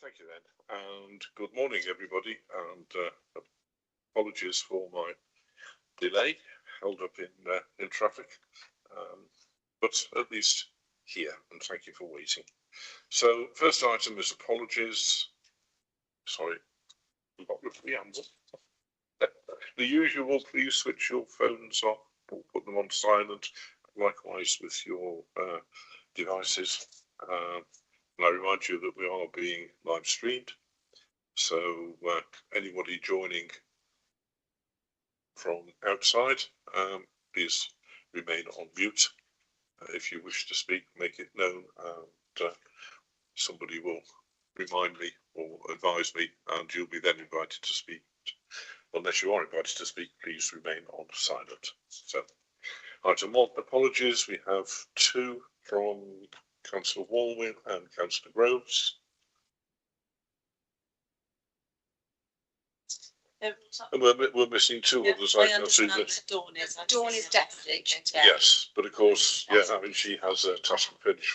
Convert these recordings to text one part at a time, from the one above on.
Thank you then, and good morning everybody, and apologies for my delay, held up in traffic, but at least here, and thank you for waiting. So first item is apologies. Sorry, not the preamble. The usual, please switch your phones off or put them on silent, likewise with your devices. And I remind you that we are being live streamed, so anybody joining from outside, please remain on mute. If you wish to speak, make it known, and somebody will remind me or advise me, and you'll be then invited to speak. Unless you are invited to speak, please remain on silent. So, item 1, apologies. We have 2 from Councillor Walwyn and Councillor Groves. And we're missing 2 others. I understand Dawn is definitely. Yes, but of course, I mean, she has a task to finish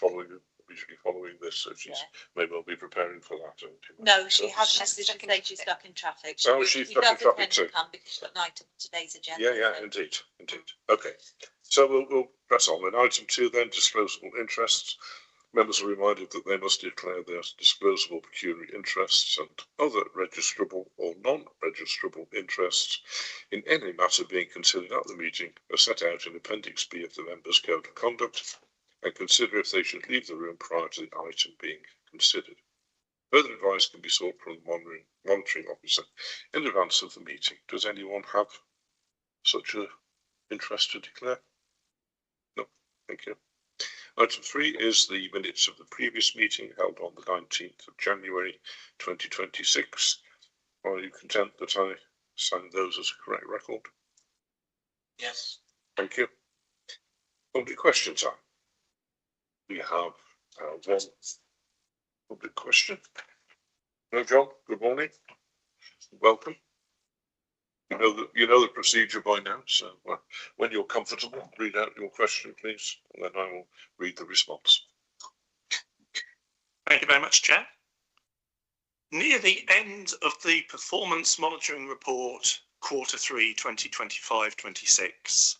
usually following this, so she's may well be preparing for that. No, she has messaged to say she's stuck in traffic. She's stuck in traffic too. Because she's got an item on today's agenda. Yeah, indeed. Okay, so we'll press on. Then item 2, then disclosable interests. Members are reminded that they must declare their disclosable pecuniary interests and other registrable or non-registrable interests in any matter being considered at the meeting as set out in Appendix B of the Members' Code of Conduct, and consider if they should leave the room prior to the item being considered. Further advice can be sought from the monitoring officer in advance of the meeting. Does anyone have such an interest to declare? No, thank you. Item 3 is the minutes of the previous meeting held on the 19th of January 2026. Are you content that I sign those as a correct record? Yes. Thank you. Public question time. We have 1 public question. Hello, John. Good morning. Welcome. You know the procedure by now, so when you're comfortable, read out your question, please, and then I will read the response. Thank you very much, Chair. Near the end of the performance monitoring report, Q3 2025-26,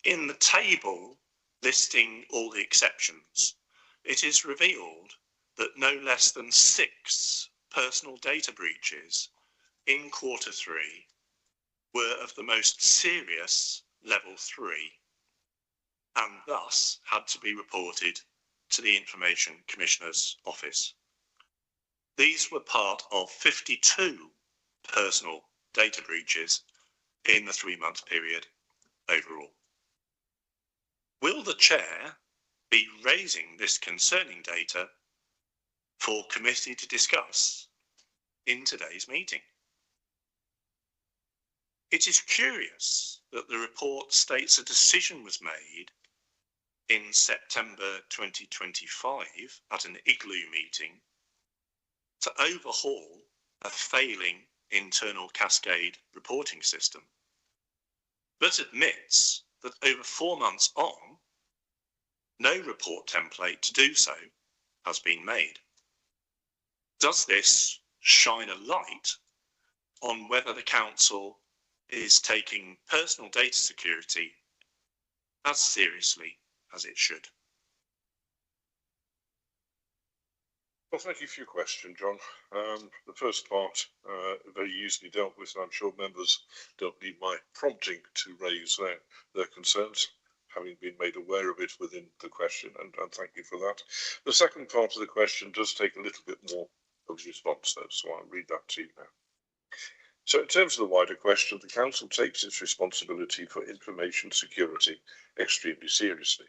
in the table listing all the exceptions, it is revealed that no less than 6 personal data breaches in Q3 were of the most serious level 3 and thus had to be reported to the Information Commissioner's Office. These were part of 52 personal data breaches in the 3-month period overall. Will the Chair be raising this concerning data for committee to discuss in today's meeting? It is curious that the report states a decision was made in September 2025 at an Igloo meeting to overhaul a failing internal cascade reporting system, but admits that over 4 months on, no report template to do so has been made. Does this shine a light on whether the Council is taking personal data security as seriously as it should? Well, thank you for your question, John. The first part very easily dealt with, and I'm sure members don't need my prompting to raise their concerns, having been made aware of it within the question, and thank you for that. The second part of the question does take a little bit more of a response, though, so I'll read that to you now. So in terms of the wider question, the Council takes its responsibility for information security extremely seriously.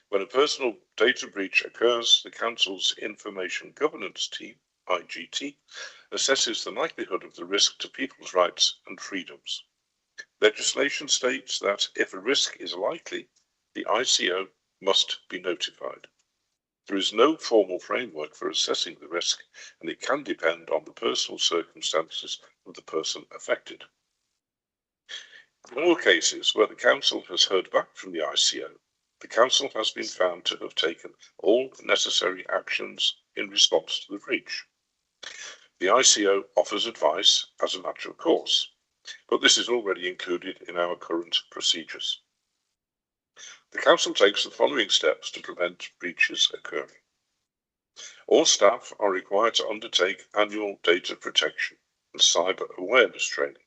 When a personal data breach occurs, the Council's Information Governance Team, IGT, assesses the likelihood of the risk to people's rights and freedoms. Legislation states that if a risk is likely, the ICO must be notified. There is no formal framework for assessing the risk, and it can depend on the personal circumstances of the person affected. In all cases where the Council has heard back from the ICO, the Council has been found to have taken all necessary actions in response to the breach. The ICO offers advice as a matter of course, but this is already included in our current procedures. The Council takes the following steps to prevent breaches occurring. All staff are required to undertake annual data protection and cyber awareness training,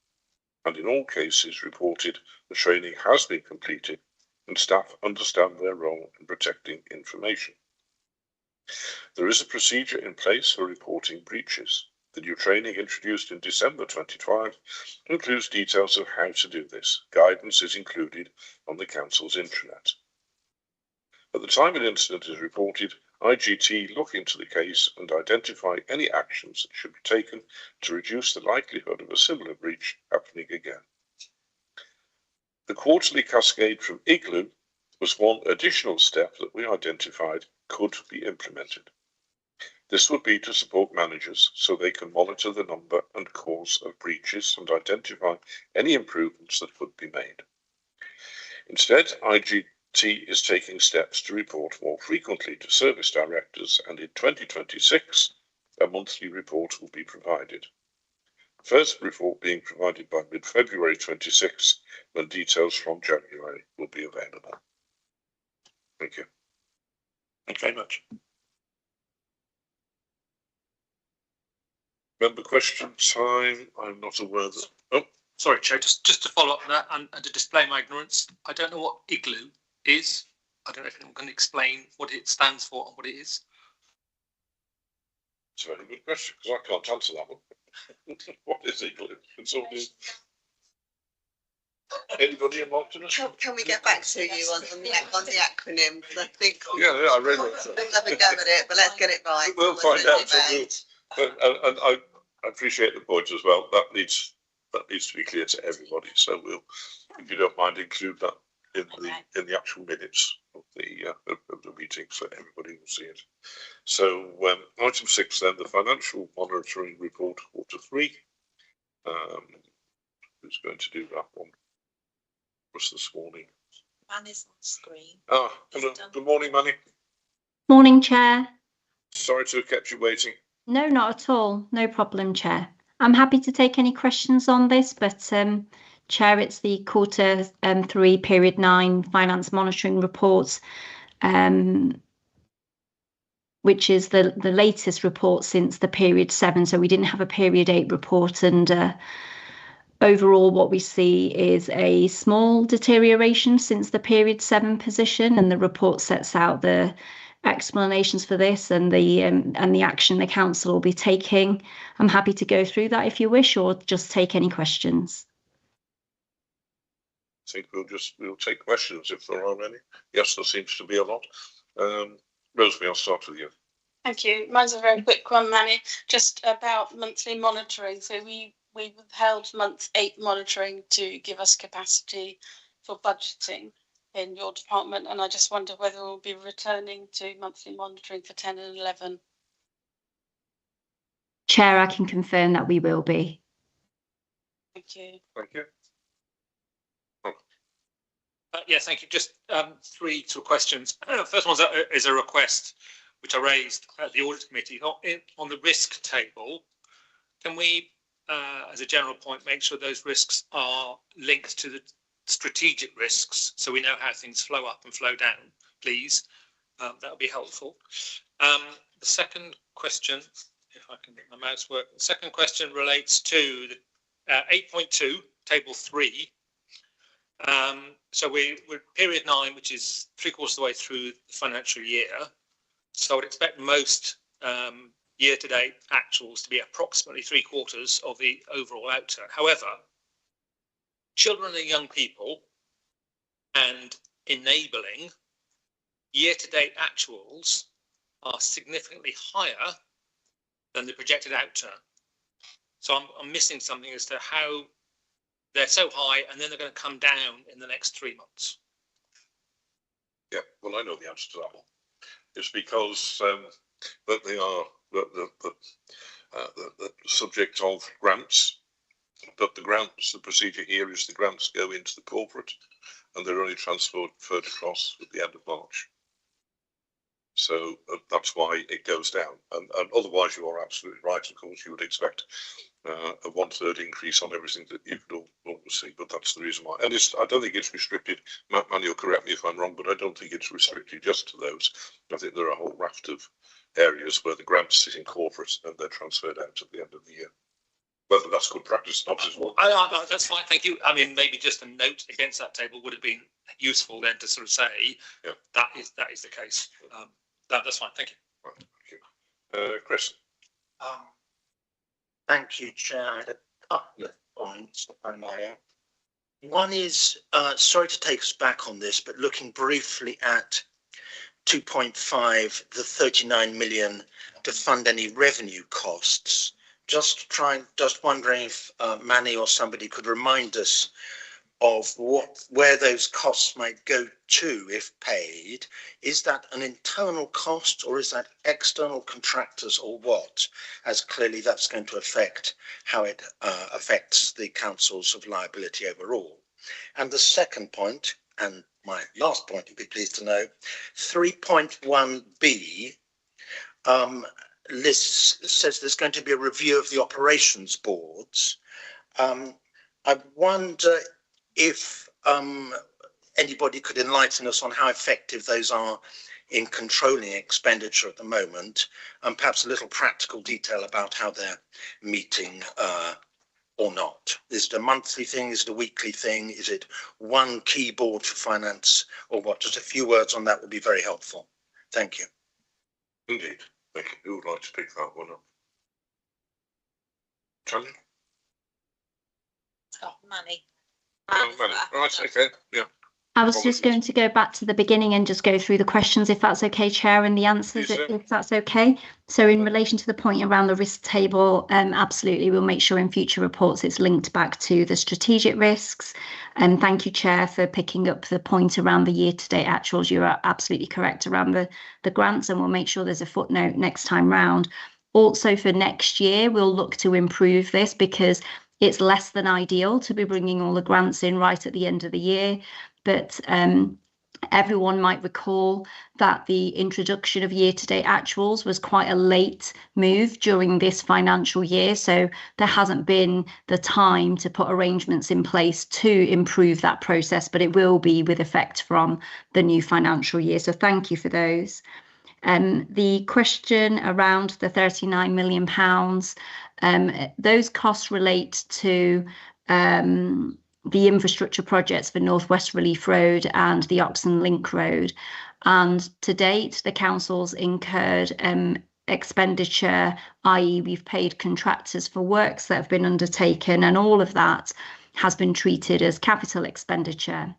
and in all cases reported the training has been completed and staff understand their role in protecting information. There is a procedure in place for reporting breaches. The new training introduced in December 2012 includes details of how to do this. Guidance is included on the Council's intranet. At the time an incident is reported, IGT look into the case and identify any actions that should be taken to reduce the likelihood of a similar breach happening again. The quarterly cascade from Igloo was one additional step that we identified could be implemented. This would be to support managers so they can monitor the number and cause of breaches and identify any improvements that could be made. Instead, IGT is taking steps to report more frequently to service directors, and in 2026, a monthly report will be provided. The first report being provided by mid-February 26, when details from January will be available. Thank you. Thank you very much. Member question time. I'm not aware that. Oh, sorry, Chair. Just to follow up on that and to display my ignorance, I don't know what Igloo is. I don't know if anyone can explain what it stands for and what it is. It's a very good question because I can't answer that one. What is Igloo? Anybody involved in it? Can we get back to you on the acronym? I think yeah, I read it. We'll have a go at it, but let's get it right. We'll find out. And I appreciate the point as well. That needs to be clear to everybody. So we'll, if you don't mind, include that in the actual minutes of the meeting, so everybody will see it. So item 6 then, the financial monitoring report Q3. Who's going to do that one? Was this morning? Man is on screen. Ah, hello. Good morning, Manny. Morning, Chair. Sorry to have kept you waiting. No, not at all. No problem, Chair. I'm happy to take any questions on this, but Chair, it's the Q3 period 9 finance monitoring reports, which is the latest report since the period 7. So we didn't have a period 8 report, and overall what we see is a small deterioration since the period 7 position, and the report sets out the explanations for this and the action the council will be taking. I'm happy to go through that if you wish, or just take any questions. I think we'll take questions if there are any. Yes, there seems to be a lot. Rosemary, I'll start with you. Thank you. Mine's a very quick one, Manny. Just about monthly monitoring. So we withheld month 8 monitoring to give us capacity for budgeting in your department, and I just wonder whether we'll be returning to monthly monitoring for 10 and 11. Chair, I can confirm that we will be. Thank you. Thank you. Yeah, thank you. Just 3 sort of questions. First one is a request which I raised at the audit committee on the risk table. Can we, as a general point, make sure those risks are linked to the strategic risks, so we know how things flow up and flow down, please? That would be helpful. The second question, if I can get my mouse work, the second question relates to the 8.2, table 3. So we're period 9, which is 3/4 of the way through the financial year. So I would expect most year-to-date actuals to be approximately 3/4 of the overall outturn. However, children and young people and enabling year-to-date actuals are significantly higher than the projected outturn. So I'm missing something as to how they're so high and then they're going to come down in the next 3 months. Yeah, well, I know the answer to that one. It's because that they are the subject of grants. But the procedure here is the grants go into the corporate and they're only transferred across at the end of March. So that's why it goes down. And otherwise, you are absolutely right. Of course, you would expect a 1/3 increase on everything that you could always see, but that's the reason why. And I don't think it's restricted. Manny will correct me if I'm wrong, but I don't think it's restricted just to those. I think there are a whole raft of areas where the grants sit in corporate and they're transferred out at the end of the year. Whether that's good practice, not as well. That's fine, thank you. I mean, maybe just a note against that table would have been useful then to sort of say that is the case. That's fine, thank you. Right, thank you. Chris. Thank you, Chair. I had a couple of points, if I may. One is, sorry to take us back on this, but looking briefly at 2.5, the 39 million to fund any revenue costs. Just wondering if Manny or somebody could remind us of where those costs might go to if paid. Is that an internal cost or is that external contractors or what? As clearly that's going to affect how it affects the councils of liability overall. And the second point, and my last point, you'd be pleased to know, 3.1b says there's going to be a review of the operations boards. I wonder if anybody could enlighten us on how effective those are in controlling expenditure at the moment, and perhaps a little practical detail about how they're meeting or not. Is it a monthly thing? Is it a weekly thing? Is it one key board for finance or what? Just a few words on that would be very helpful. Thank you. Indeed. Thank you. Who would like to pick that one up? Charlie? Oh, Manny. Manny. Right, okay, yeah. I was just going to go back to the beginning and just go through the questions, if that's okay, Chair, and the answers, if that's okay. So in relation to the point around the risk table, absolutely, we'll make sure in future reports it's linked back to the strategic risks. And thank you, Chair, for picking up the point around the year-to-date actuals. You are absolutely correct around the grants, and we'll make sure there's a footnote next time round. Also for next year, we'll look to improve this because it's less than ideal to be bringing all the grants in right at the end of the year. But everyone might recall that the introduction of year-to-date actuals was quite a late move during this financial year. So there hasn't been the time to put arrangements in place to improve that process, but it will be with effect from the new financial year. So thank you for those. The question around the £39 million, those costs relate to the infrastructure projects for North West Relief Road and the Oxon Link Road. And to date, the council's incurred expenditure, i.e. we've paid contractors for works that have been undertaken, and all of that has been treated as capital expenditure.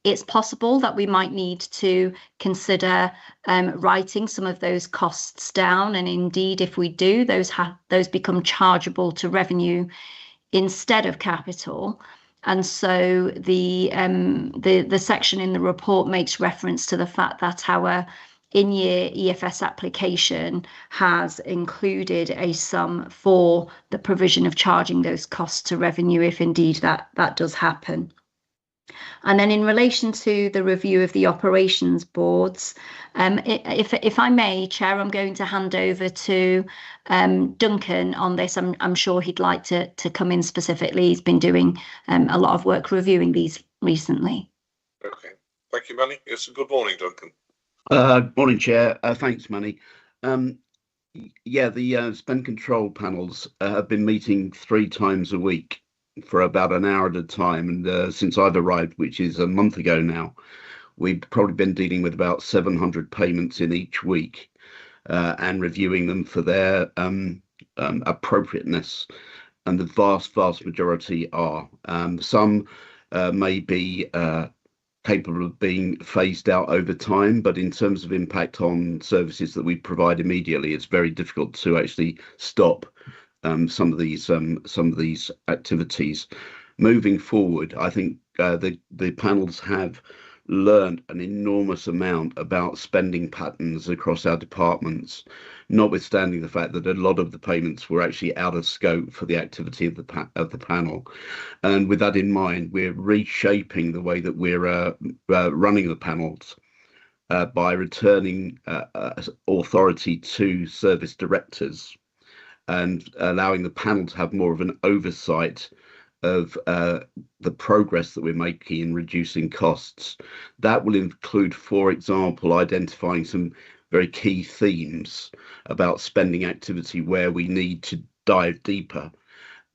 It's possible that we might need to consider writing some of those costs down, and indeed, if we do, those become chargeable to revenue instead of capital. And so the section in the report makes reference to the fact that our in-year EFS application has included a sum for the provision of charging those costs to revenue, if indeed that does happen. And then in relation to the review of the operations boards, if I may, Chair, I'm going to hand over to Duncan on this. I'm sure he'd like to come in specifically. He's been doing a lot of work reviewing these recently. Okay, thank you, Manny. Yes, good morning, Duncan. Morning, Chair. Thanks, Manny. Yeah, the spend control panels have been meeting 3 times a week for about an hour at a time, and since I've arrived, which is a month ago now, we've probably been dealing with about 700 payments in each week and reviewing them for their appropriateness, and the vast majority are. Some may be capable of being phased out over time, but in terms of impact on services that we provide immediately, it's very difficult to actually stop some of these activities. Moving forward, I think the panels have learned an enormous amount about spending patterns across our departments, notwithstanding the fact that a lot of the payments were actually out of scope for the activity of the panel. And with that in mind, we're reshaping the way that we're running the panels by returning authority to service directors and allowing the panel to have more of an oversight of the progress that we're making in reducing costs. That will include, for example, identifying some very key themes about spending activity where we need to dive deeper,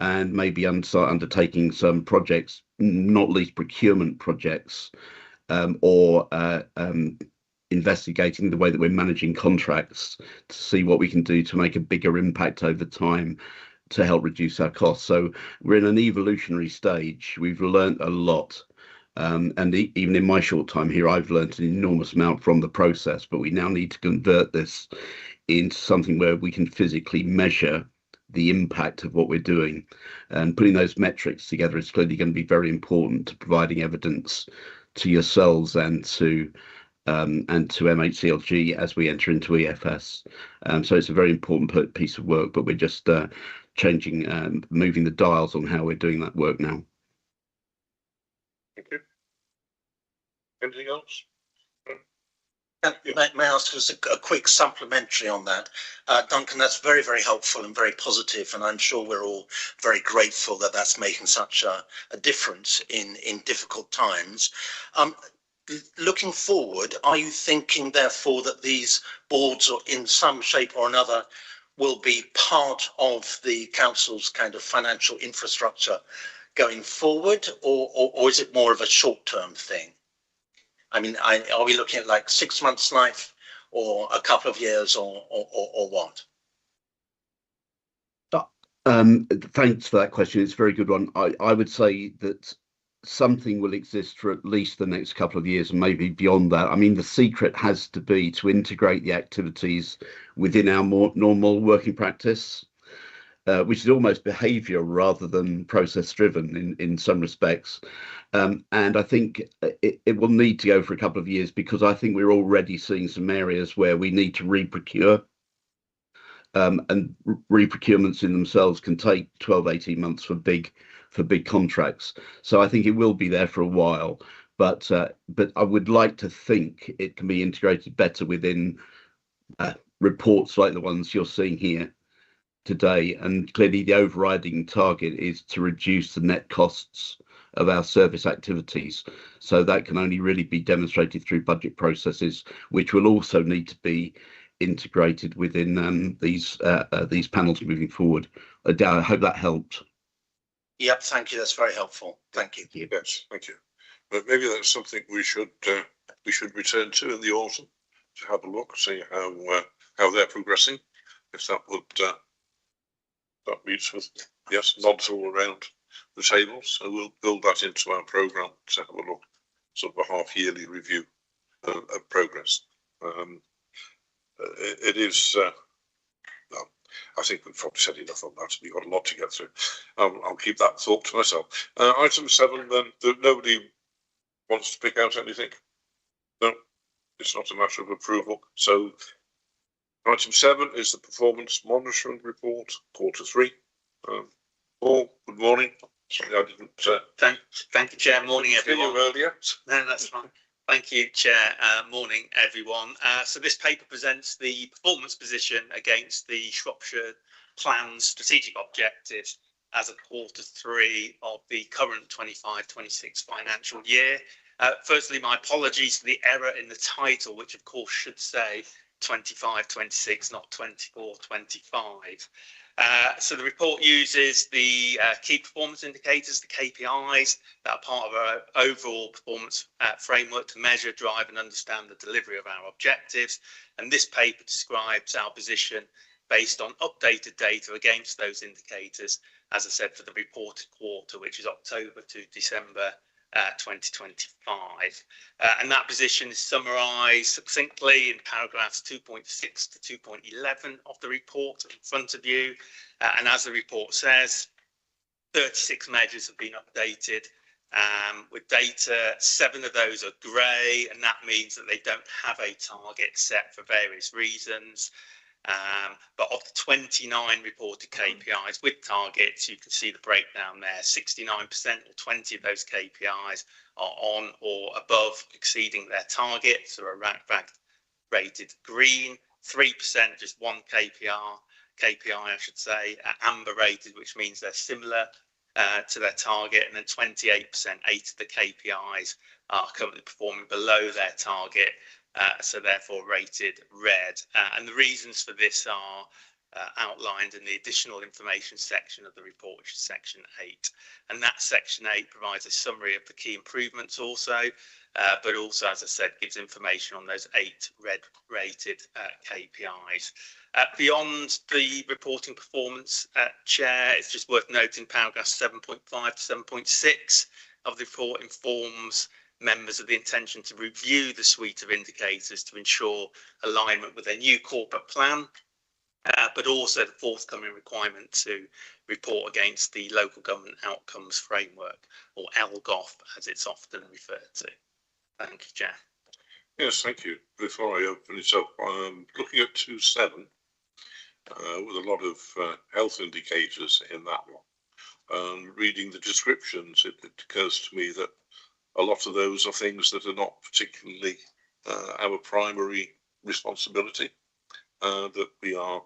and maybe undertaking some projects, not least procurement projects, or investigating the way that we're managing contracts to see what we can do to make a bigger impact over time to help reduce our costs. So we're in an evolutionary stage. We've learned a lot. And even in my short time here, I've learned an enormous amount from the process, but we now need to convert this into something where we can physically measure the impact of what we're doing. And putting those metrics together is clearly going to be very important to providing evidence to yourselves and to MHCLG as we enter into EFS. So it's a very important piece of work, but we're just changing, moving the dials on how we're doing that work now. Thank you. Anything else? May I ask us a quick supplementary on that? Duncan, that's very, very helpful and very positive, and I'm sure we're all very grateful that that's making such a difference in difficult times. Looking forward, are you thinking, therefore, that these boards, or in some shape or another, will be part of the council's kind of financial infrastructure going forward, or is it more of a short-term thing? I mean, are we looking at like 6 months' life, or a couple of years, or what? Thanks for that question. It's a very good one. I would say that something will exist for at least the next couple of years, and maybe beyond that. I mean, the secret has to be to integrate the activities within our more normal working practice, which is almost behavioural rather than process driven in some respects. And I think it will need to go for a couple of years, because I think we're already seeing some areas where we need to reprocure. And reprocurements in themselves can take 12-18 months for big contracts. So I think it will be there for a while, but I would like to think it can be integrated better within reports like the ones you're seeing here today. And clearly the overriding target is to reduce the net costs of our service activities. So that can only really be demonstrated through budget processes, which will also need to be integrated within these panels moving forward. I hope that helped. Yep, thank you. That's very helpful. Thank you. Yes, thank you. But maybe that's something we should return to in the autumn to have a look, see how they're progressing. If that would that meets with nods all around the table. So we'll build that into our programme to have a look, sort of a half-yearly review of progress. It is. I think we've probably said enough on that. We've got a lot to get through. I'll keep that thought to myself. Item 7, then. Nobody wants to pick out anything? No, it's not a matter of approval. So item 7 is the performance monitoring report, Q3. Paul, good morning. Sorry, I didn't. Thank you, Chair. Morning, everyone. See you earlier. No, that's fine. Thank you, Chair. Morning, everyone. So this paper presents the performance position against the Shropshire Plan's strategic objectives as of Q3 of the current 25-26 financial year. Firstly, my apologies for the error in the title, which of course should say 25-26, not 24-25. So the report uses the key performance indicators, the KPIs, that are part of our overall performance framework to measure, drive and understand the delivery of our objectives. And this paper describes our position based on updated data against those indicators, as I said, for the reported quarter, which is October to December 2025. And that position is summarised succinctly in paragraphs 2.6 to 2.11 of the report in front of you. And as the report says, 36 measures have been updated with data. 7 of those are grey, and that means that they don't have a target set for various reasons. But of the 29 reported KPIs with targets, you can see the breakdown there. 69% or 20 of those KPIs are on or above exceeding their targets, or are rated green. 3%, just one KPI, I should say, amber rated, which means they're similar to their target. And then 28%, 8 of the KPIs are currently performing below their target, so therefore rated red. And the reasons for this are outlined in the additional information section of the report, which is section 8. And that section 8 provides a summary of the key improvements also, but also, as I said, gives information on those 8 red rated KPIs. Beyond the reporting performance, Chair, it's just worth noting paragraphs 7.5 to 7.6 of the report informs members of the intention to review the suite of indicators to ensure alignment with their new corporate plan, but also the forthcoming requirement to report against the Local Government Outcomes Framework, or LGOF as it's often referred to. Thank you, Chair. Yes, thank you. Before I open it up, looking at 2.7, with a lot of health indicators in that one, reading the descriptions, it occurs to me that a lot of those are things that are not particularly our primary responsibility, that we are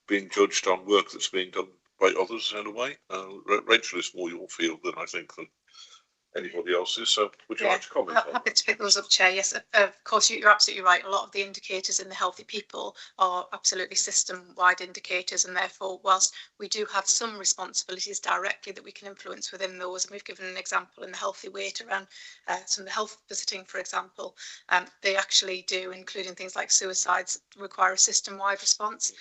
being judged on work that's being done by others in a way. Rachel is more your field than I think than anybody else's. So would you like to comment on that? Happy to pick those up, Chair. Yes, of course, you're absolutely right. A lot of the indicators in the healthy people are absolutely system-wide indicators, and therefore, whilst we do have some responsibilities directly that we can influence within those, and we've given an example in the healthy weight around some of the health visiting, for example, they actually do, including things like suicides, require a system-wide response.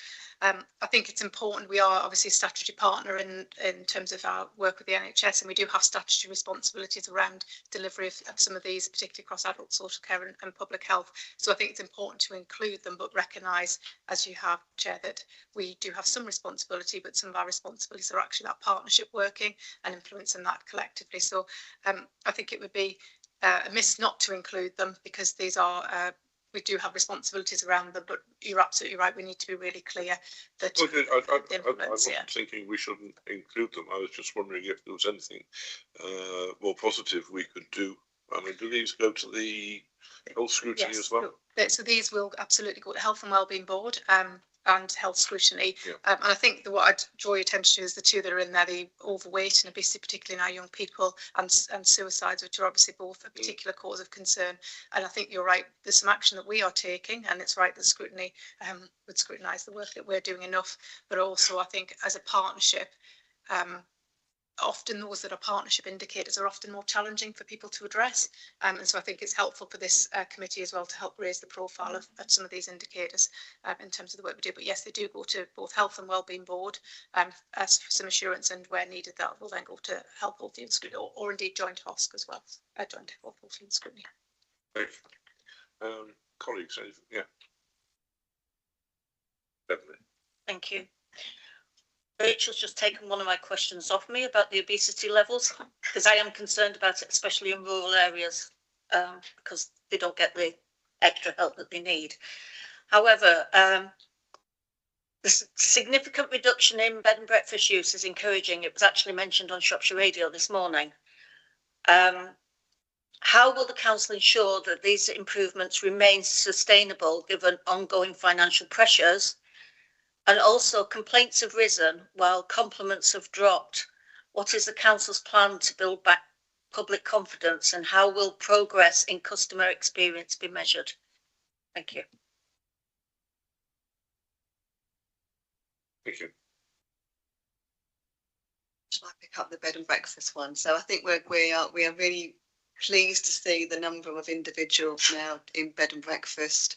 I think it's important. We are obviously a statutory partner in terms of our work with the NHS, and we do have statutory responsibilities around delivery of some of these, particularly across adult social care and public health. So I think it's important to include them, but recognise, as you have, Chair, that we do have some responsibility, but some of our responsibilities are actually that partnership working and influencing that collectively. So I think it would be a miss not to include them, because these are we do have responsibilities around them, but you're absolutely right. We need to be really clear that I wasn't thinking we shouldn't include them. I was just wondering if there was anything more positive we could do. I mean, do these go to the health scrutiny as well? So these will absolutely go to Health and Wellbeing Board and Health Scrutiny. And I think what I'd draw your attention to is the two that are in there, the overweight and obesity, particularly in our young people, and suicides, which are obviously both a particular cause of concern. And I think you're right, there's some action that we are taking, and it's right that scrutiny would scrutinise the work that we're doing enough. But also, I think as a partnership, often those that are partnership indicators are often more challenging for people to address. And so I think it's helpful for this committee as well to help raise the profile of some of these indicators in terms of the work we do. But yes, they do go to both Health and Wellbeing Board as for some assurance, and where needed that will then go to Health, Wellbeing and Scrutiny, or indeed Joint HOSC as well, Joint Health, Wellbeing and Scrutiny. Thank you. Colleagues, yeah. Definitely. Thank you. Rachel's just taken one of my questions off me about the obesity levels, because I am concerned about it, especially in rural areas, because they don't get the extra help that they need. However, the significant reduction in bed and breakfast use is encouraging. It was actually mentioned on Shropshire Radio this morning. How will the council ensure that these improvements remain sustainable given ongoing financial pressures? And also, complaints have risen while compliments have dropped. What is the council's plan to build back public confidence, and how will progress in customer experience be measured? Thank you. Thank you. Shall I pick up the bed and breakfast one? So I think we are really pleased to see the number of individuals now in bed and breakfast.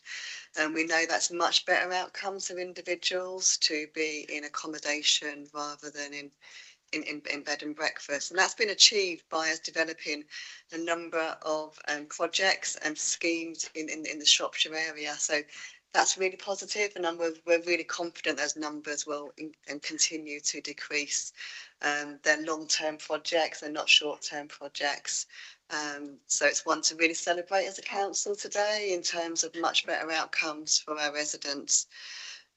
And we know that's much better outcomes for individuals to be in accommodation rather than in bed and breakfast. And that's been achieved by us developing a number of projects and schemes in the Shropshire area. So that's really positive, and we're really confident those numbers will continue to decrease. They're long-term projects, they're not short-term projects. So it's one to really celebrate as a council today in terms of much better outcomes for our residents.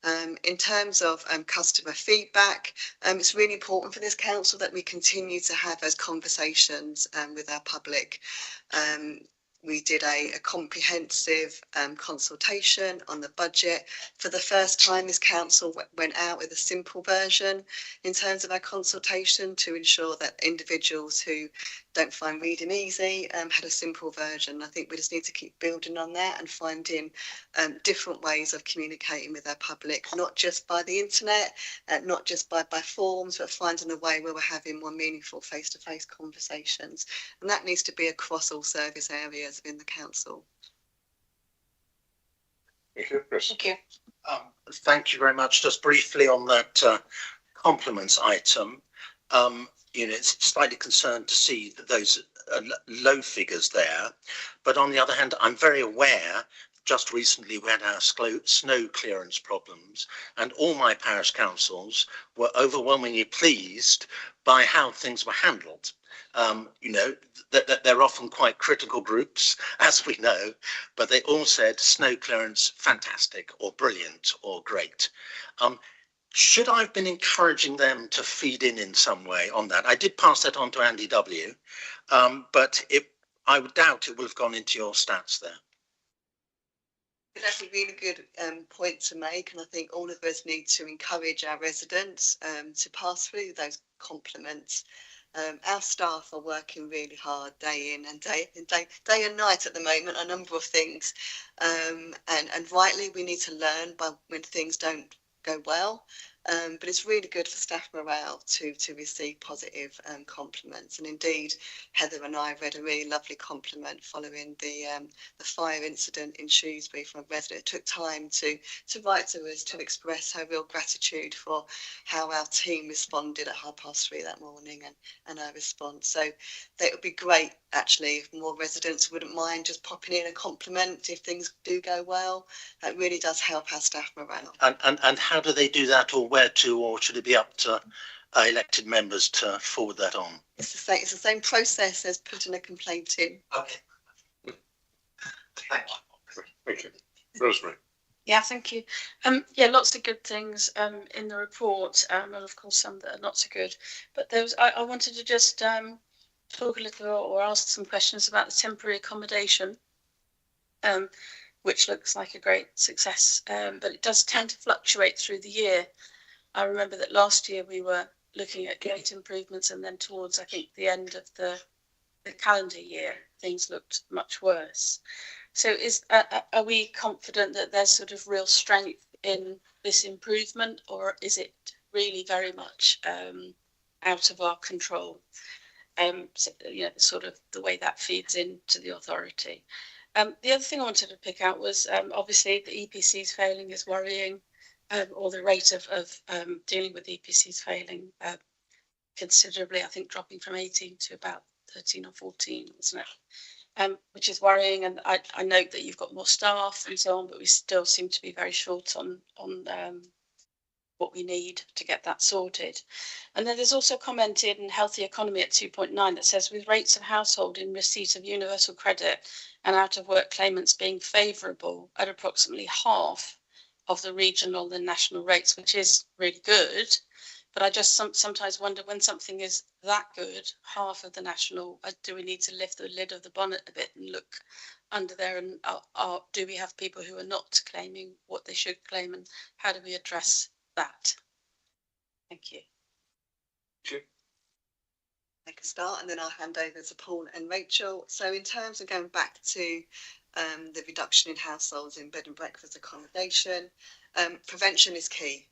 In terms of customer feedback, it's really important for this council that we continue to have those conversations with our public. We did a comprehensive consultation on the budget. For the first time, this council went out with a simple version in terms of our consultation to ensure that individuals who don't find reading easy had a simple version. I think we just need to keep building on that and finding different ways of communicating with our public, not just by the internet, not just by forms, but finding a way where we're having more meaningful face-to-face conversations. And that needs to be across all service areas within the council. Thank you, Chris. Thank you. Thank you very much. Just briefly on that compliments item, it's slightly concerned to see that those low figures there. But on the other hand, I'm very aware, just recently we had our snow clearance problems, and all my parish councils were overwhelmingly pleased by how things were handled. That they're often quite critical groups, as we know, but they all said snow clearance fantastic or brilliant or great. Should I have been encouraging them to feed in some way on that? I did pass that on to Andy W, but I would doubt it would have gone into your stats there. That's a really good point to make, and I think all of us need to encourage our residents to pass through those compliments. Our staff are working really hard day in and day and night at the moment on a number of things, and rightly we need to learn by when things don't go well. But it's really good for staff morale to receive positive compliments. And indeed, Heather and I read a really lovely compliment following the fire incident in Shrewsbury from a resident. It took time to write to us to express her real gratitude for how our team responded at 3:30 that morning and our response. So that would be great, actually, if more residents wouldn't mind just popping in a compliment if things do go well. That really does help our staff morale. And how do they do that, or where to, or should it be up to elected members to forward that on? It's the same process as putting a complaint in. Okay. Thank you. Thank you. Rosemary. Yeah, thank you. Lots of good things in the report, and of course some that are not so good. But I wanted to just talk a little or ask some questions about the temporary accommodation, which looks like a great success, but it does tend to fluctuate through the year. I remember that last year we were looking at great improvements, and then towards, I think, the end of the calendar year, things looked much worse. So are we confident that there's sort of real strength in this improvement, or is it really very much out of our control? Sort of the way that feeds into the authority. The other thing I wanted to pick out was obviously the EPCs failing is worrying, or the rate of dealing with EPCs failing considerably, I think dropping from 18 to about 13 or 14, wasn't it? Which is worrying, and I note that you've got more staff and so on, but we still seem to be very short on what we need to get that sorted. And then there's also commented in Healthy Economy at 2.9 that says, with rates of household in receipt of universal credit and out of work claimants being favourable at approximately half of the regional and national rates, which is really good. But I just sometimes wonder, when something is that good, half of the national, do we need to lift the lid of the bonnet a bit and look under there? And do we have people who are not claiming what they should claim, and how do we address that? Thank you. Make a start, and then I'll hand over to Paul and Rachel. So in terms of going back to the reduction in households in bed and breakfast accommodation, prevention is key.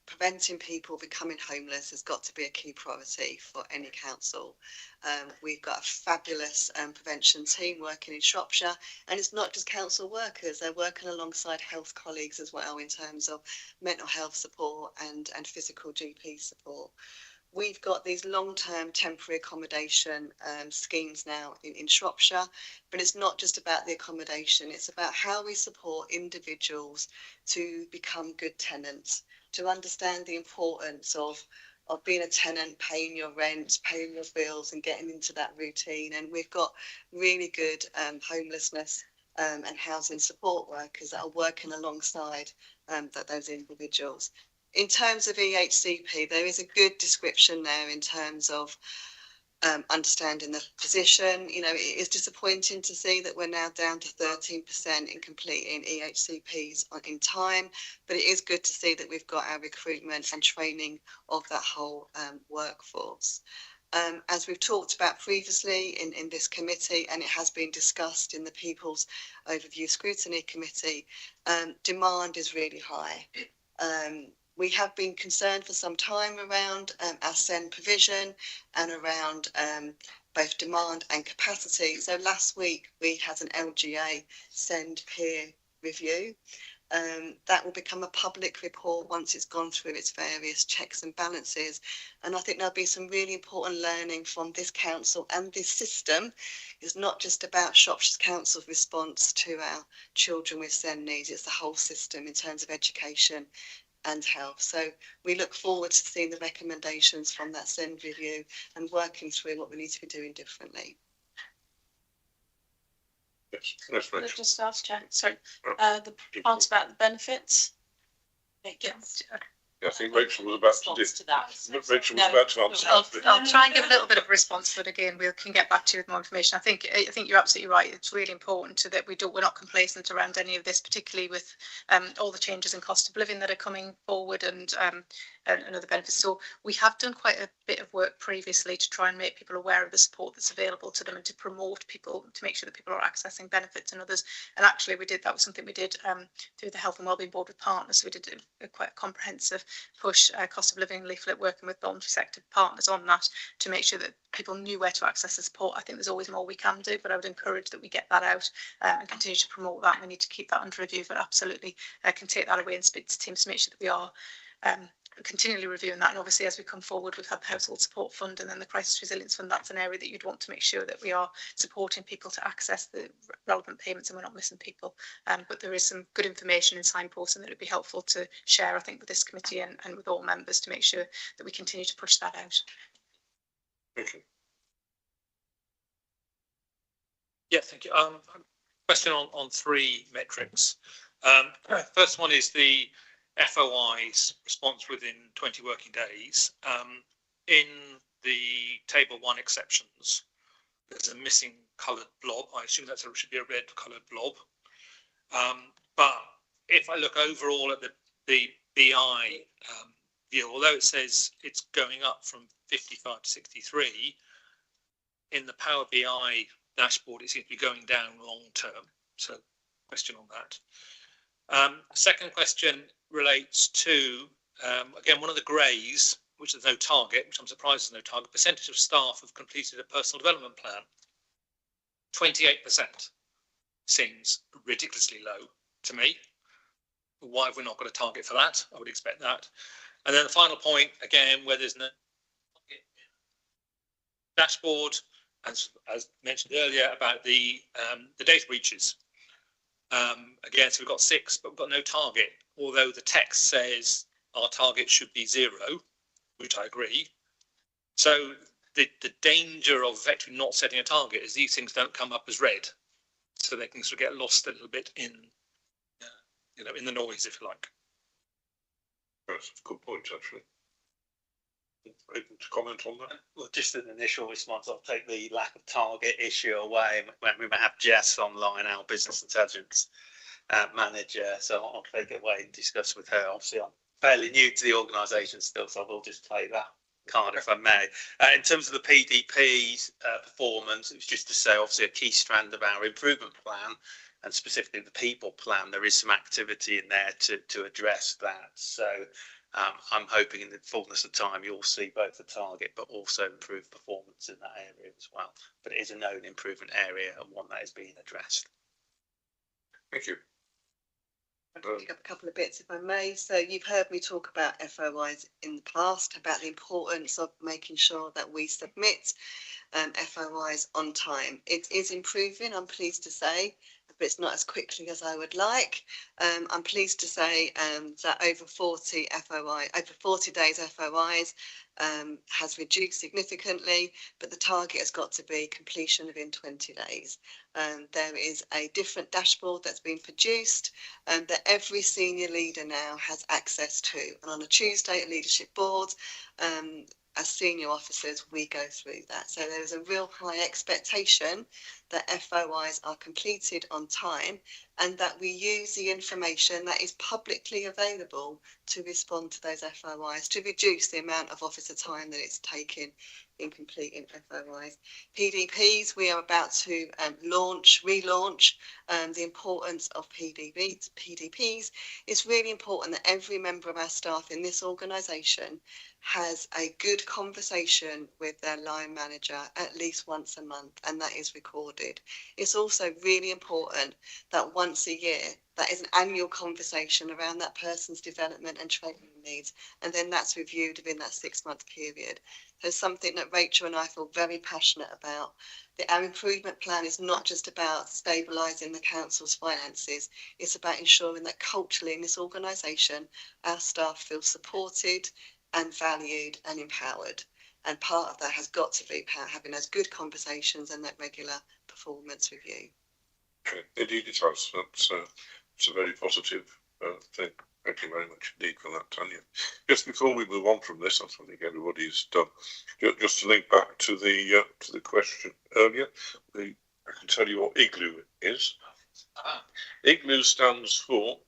Preventing people becoming homeless has got to be a key priority for any council. We've got a fabulous prevention team working in Shropshire, and it's not just council workers, they're working alongside health colleagues as well in terms of mental health support and physical GP support. We've got these long-term temporary accommodation schemes now in Shropshire, but it's not just about the accommodation, it's about how we support individuals to become good tenants, to understand the importance of being a tenant, paying your rent, paying your bills and getting into that routine. And we've got really good homelessness and housing support workers that are working alongside those individuals. In terms of EHCP, there is a good description there in terms of understanding the position. You know, it is disappointing to see that we're now down to 13% in completing EHCPs in time, but it is good to see that we've got our recruitment and training of that whole workforce. As we've talked about previously in this committee, and it has been discussed in the People's Overview Scrutiny Committee, demand is really high. We have been concerned for some time around our SEND provision and around both demand and capacity. So last week we had an LGA SEND peer review. That will become a public report once it's gone through its various checks and balances. And I think there'll be some really important learning from this council and this system. It's not just about Shropshire's Council's response to our children with SEND needs, it's the whole system in terms of education and health. So we look forward to seeing the recommendations from that SEND review and working through what we need to be doing differently. Yes, that's Could I right. just ask, Jack, sorry, the part about the benefits? Yes. Yeah, I think Rachel was about to Response to that. Rachel was about to answer that. I'll try and give a little bit of a response, but again, we can get back to you with more information. I think you're absolutely right. It's really important that we're not complacent around any of this, particularly with all the changes in cost of living that are coming forward and other benefits. So we have done quite a bit of work previously to try and make people aware of the support that's available to them and to promote people, to make sure that people are accessing benefits and others. And actually that was something we did through the Health and Wellbeing Board with partners. So we did a quite comprehensive push cost of living leaflet working with voluntary sector partners on that to make sure that people knew where to access the support. I think there's always more we can do, but I would encourage that we get that out and continue to promote that. We need to keep that under review, but absolutely can take that away and speak to teams to make sure that we are continually reviewing that. And obviously, as we come forward, we've had the Household Support Fund and then the Crisis Resilience Fund. That's an area that you'd want to make sure that we are supporting people to access the relevant payments and we're not missing people. But there is some good information in signposting that would be helpful to share, I think, with this committee and with all members to make sure that we continue to push that out. Thank you. Yeah, thank you. Question on three metrics. First one is the FOI's response within 20 working days. In the table 1 exceptions, there's a missing coloured blob. I assume that should be a red coloured blob. But if I look overall at the BI view, although it says it's going up from 55 to 63, in the Power BI dashboard, it seems to be going down long term. So question on that. Second question relates to, again, one of the greys, which there's no target, which I'm surprised there's no target, percentage of staff have completed a personal development plan. 28% seems ridiculously low to me. Why have we not got a target for that? I would expect that. And then the final point, again, where there's no dashboard, as mentioned earlier, about the data breaches. Again, so we've got 6, but we've got no target, although the text says our target should be 0, which I agree. So the danger of effectively not setting a target is these things don't come up as red, so they can sort of get lost a little bit in, in the noise, if you like. That's a good point, actually. Able to comment on that? Well, just an initial response, I'll take the lack of target issue away when we have Jess online, our business intelligence manager, so I'll take it away and discuss with her. Obviously, I'm fairly new to the organisation still, so I will just take that card if I may. In terms of the PDP's performance, it was just to say, obviously, a key strand of our improvement plan, and specifically the people plan, there is some activity in there to address that. So I'm hoping in the fullness of time you'll see both the target but also improved performance in that area as well. But it is a known improvement area and one that is being addressed. Thank you. I'll pick up a couple of bits if I may. So you've heard me talk about FOIs in the past, about the importance of making sure that we submit FOIs on time. It is improving, I'm pleased to say, but it's not as quickly as I would like. I'm pleased to say that over 40 days FOIs has reduced significantly, but the target has got to be completion within 20 days. There is a different dashboard that's been produced that every senior leader now has access to. And on a Tuesday at leadership board, as senior officers, we go through that. So there's a real high expectation that FOIs are completed on time and that we use the information that is publicly available to respond to those FOIs, to reduce the amount of officer time that it's taking in completing FOIs. PDPs, we are about to relaunch the importance of PDPs. It's really important that every member of our staff in this organisation has a good conversation with their line manager at least once a month, and that is recorded. It's also really important that once a year, that is an annual conversation around that person's development and training needs, and then that's reviewed within that 6-month period. So something that Rachel and I feel very passionate about. Our improvement plan is not just about stabilising the council's finances, it's about ensuring that culturally in this organisation, our staff feel supported and valued and empowered. And part of that has got to be having those good conversations and that regular performance review. Okay. Indeed it has. It's a very positive thing. Thank you very much indeed for that, Tanya. Just before we move on from this, I think everybody's done. Just to link back to the question earlier, I can tell you what IGLOO is. IGLOO stands for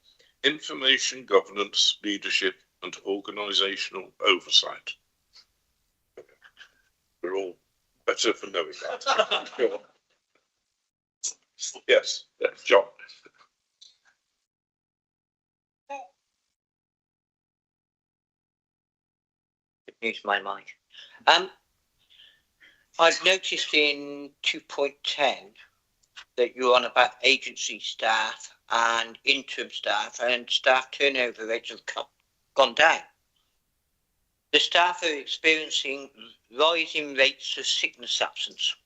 Information Governance, Leadership and Organisational Oversight. We're all better for knowing that. Sure. Yes, John. Use my mic. I've noticed in 2.10 that you're on about agency staff and interim staff, and staff turnover rates have gone down. The staff are experiencing rising rates of sickness absence.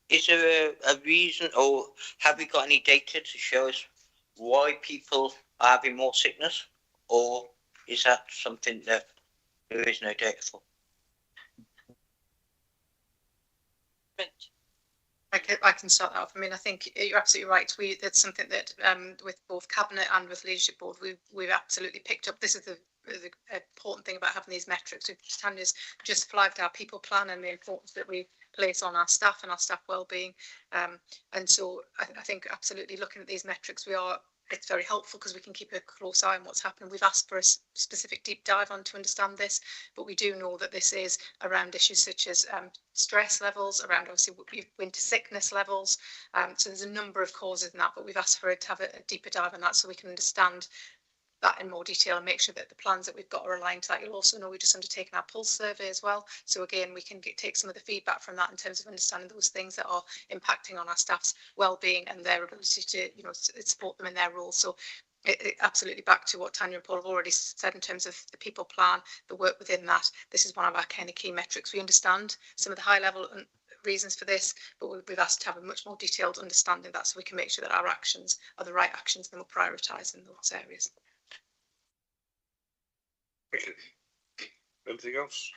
Is there a reason, or have we got any data to show us why people are having more sickness, or is that something that there is no data for? I can start that off. I mean, I think you're absolutely right. That's something that with both Cabinet and with Leadership Board, we've absolutely picked up. This is the important thing about having these metrics. Tanya's just flagged our people plan and the importance that we place on our staff and our staff wellbeing. And so I think absolutely looking at these metrics, it's very helpful because we can keep a close eye on what's happening. We've asked for a specific deep dive on to understand this, but we do know that this is around issues such as stress levels, around obviously winter sickness levels. So there's a number of causes in that, but we've asked for it to have a deeper dive on that so we can understand that in more detail and make sure that the plans that we've got are aligned to that. You'll also know we've just undertaken our pulse survey as well. So again, we can take some of the feedback from that in terms of understanding those things that are impacting on our staff's well-being and their ability to, support them in their roles. So it absolutely back to what Tanya and Paul have already said in terms of the people plan, the work within that. This is one of our kind of key metrics. We understand some of the high level reasons for this, but we've asked to have a much more detailed understanding of that so we can make sure that our actions are the right actions and we'll prioritise in those areas. Okay. Anything else?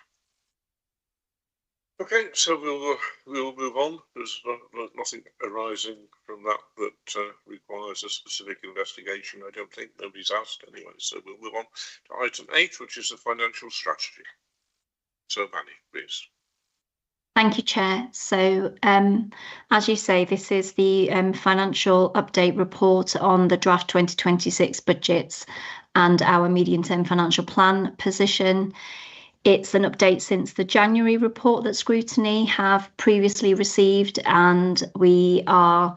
Okay, so we'll move on. There's nothing arising from that requires a specific investigation. I don't think. Nobody's asked anyway. So we'll move on to item 8, which is the financial strategy. So Manny, please. Thank you, Chair. So, as you say, this is the financial update report on the draft 2026 budgets and our medium-term financial plan position. It's an update since the January report that Scrutiny have previously received, and we are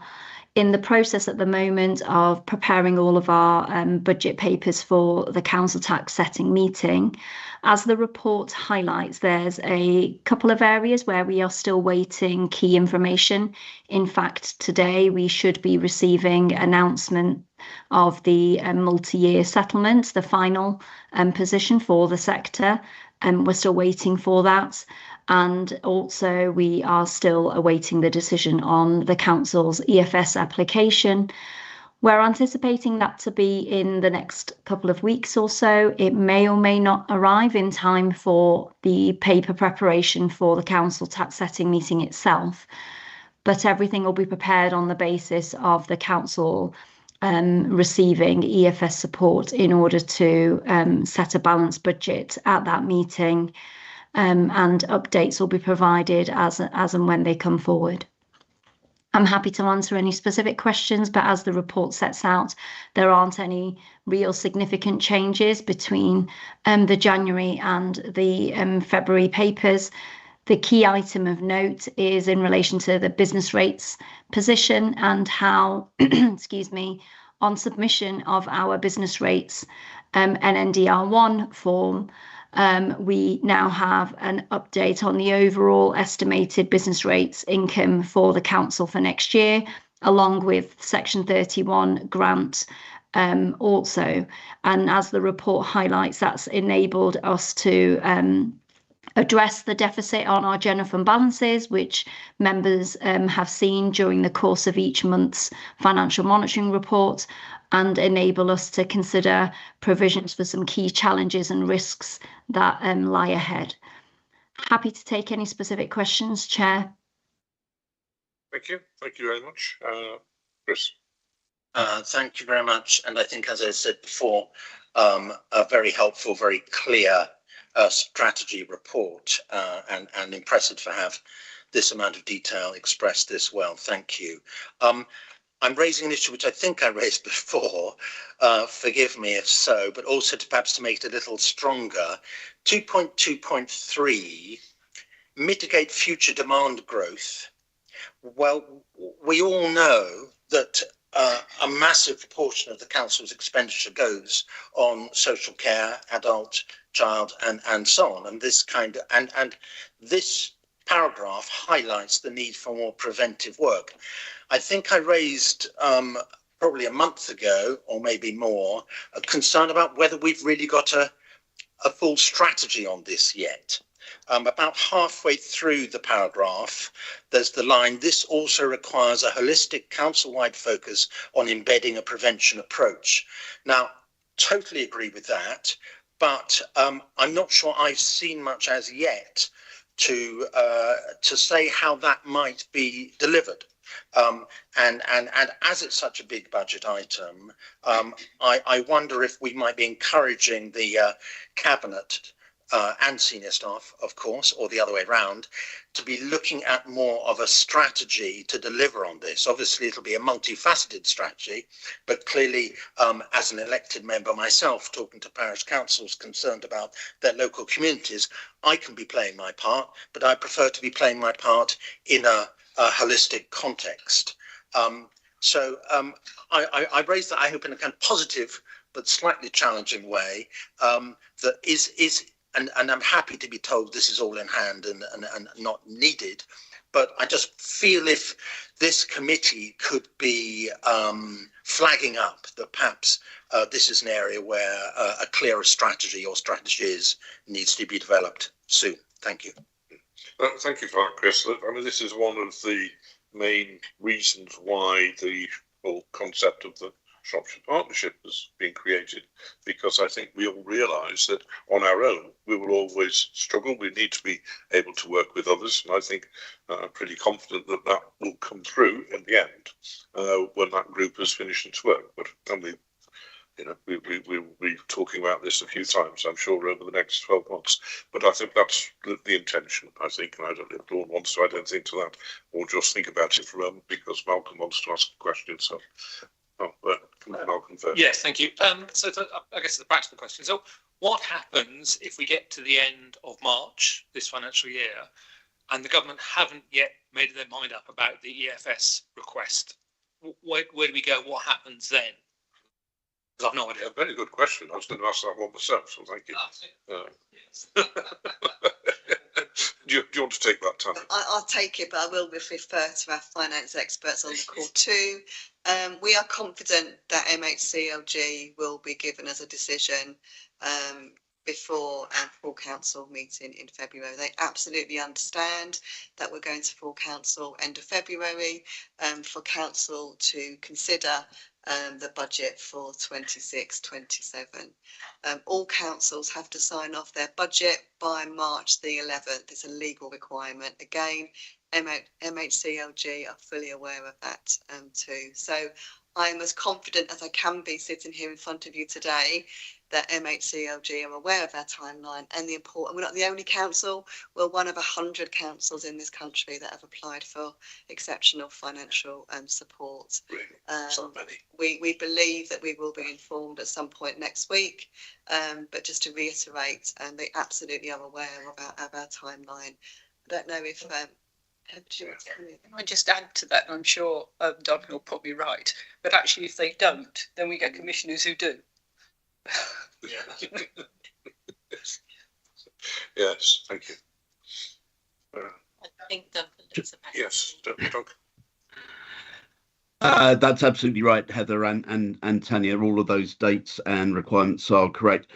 in the process at the moment of preparing all of our budget papers for the council tax setting meeting. As the report highlights, there's a couple of areas where we are still waiting key information. In fact, today we should be receiving announcement of the multi-year settlement, the final position for the sector. we're still waiting for that. And also we are still awaiting the decision on the council's EFS application. We're anticipating that to be in the next couple of weeks or so. It may or may not arrive in time for the paper preparation for the council tax setting meeting itself, but everything will be prepared on the basis of the council receiving EFS support in order to set a balanced budget at that meeting, and updates will be provided as and when they come forward. I'm happy to answer any specific questions, but as the report sets out, there aren't any real significant changes between the January and the February papers. The key item of note is in relation to the business rates position and how, excuse me, on submission of our business rates NNDR1 form, we now have an update on the overall estimated business rates income for the council for next year, along with Section 31 grant also. And as the report highlights, that's enabled us to address the deficit on our general fund balances, which members have seen during the course of each month's financial monitoring report, and enable us to consider provisions for some key challenges and risks that lie ahead. Happy to take any specific questions, Chair. Thank you very much. Chris. Thank you very much. And I think, as I said before, a very helpful, very clear strategy report, and impressive to have this amount of detail expressed this well. Thank you. I'm raising an issue which I think I raised before, forgive me if so, but also perhaps to make it a little stronger. 2.2.3, mitigate future demand growth. Well, we all know that a massive proportion of the council's expenditure goes on social care, adult, child, and so on. And this and this paragraph highlights the need for more preventive work. I think I raised probably a month ago, or maybe more, a concern about whether we've really got a full strategy on this yet. About halfway through the paragraph, there's the line, this also requires a holistic council-wide focus on embedding a prevention approach. Now, totally agree with that, but I'm not sure I've seen much as yet to say how that might be delivered. And as it's such a big budget item, I wonder if we might be encouraging the cabinet and senior staff, of course, or the other way around, to be looking at more of a strategy to deliver on this. Obviously, it'll be a multifaceted strategy, but clearly, as an elected member myself, talking to parish councils concerned about their local communities, I can be playing my part, but I prefer to be playing my part in a holistic context. So I raised that, I hope, in a kind of positive but slightly challenging way, that is and I'm happy to be told this is all in hand and not needed, but I just feel if this committee could be flagging up that perhaps this is an area where a clearer strategy or strategies needs to be developed soon. Thank you. Thank you for that, Chris. I mean, this is one of the main reasons why the whole concept of the Shropshire Partnership has been created, because I think we all realise that on our own we will always struggle. We need to be able to work with others, and I think I'm pretty confident that that will come through in the end when that group has finished its work. But we'll be talking about this a few times, I'm sure, over the next 12 months. But I think that's the intention, I think, and I don't know if Dawn wants to add anything to that, or just think about it for a moment, because Malcolm wants to ask a question. So, Malcolm first. Yes, thank you. So I guess the practical question. So what happens if we get to the end of March this financial year and the government haven't yet made their mind up about the EFS request? Where do we go? What happens then? Because I've no idea. Very good question. I was going to ask that one myself, so thank you. Yes. Do you want to take that, Tanya? I'll take it, but I will refer to our finance experts on the call too. We are confident that MHCLG will be given as a decision before full council meeting in February. They absolutely understand that we're going to full council end of February for council to consider the budget for 26-27. All councils have to sign off their budget by March the 11th. It's a legal requirement. Again, MHCLG are fully aware of that too. So I'm as confident as I can be sitting here in front of you today that MHCLG are aware of our timeline and the important. We're not the only council. We're one of 100 councils in this country that have applied for exceptional financial support. So many. We believe that we will be informed at some point next week. But just to reiterate, they absolutely are aware of our timeline. I don't know if. I just add to that, I'm sure Duncan will put me right, but actually if they don't, then we get commissioners who do. Yes, thank you. I think Duncan looks about. Yes, Duncan. That's absolutely right, Heather and Tanya. All of those dates and requirements are correct.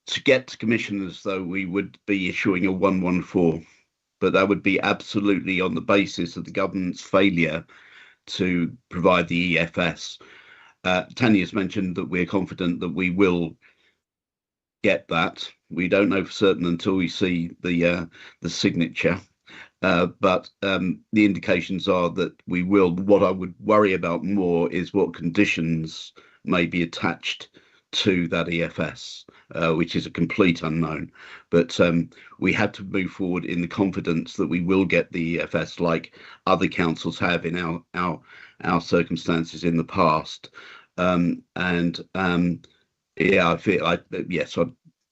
To get to commissioners, though, we would be issuing a 114. But that would be absolutely on the basis of the government's failure to provide the EFS. Tanya's mentioned that we're confident that we will get that. We don't know for certain until we see the signature, but the indications are that we will. What I would worry about more is what conditions may be attached to that EFS, which is a complete unknown. But we had to move forward in the confidence that we will get the EFS, like other councils have in our circumstances in the past. Yeah, I feel yes.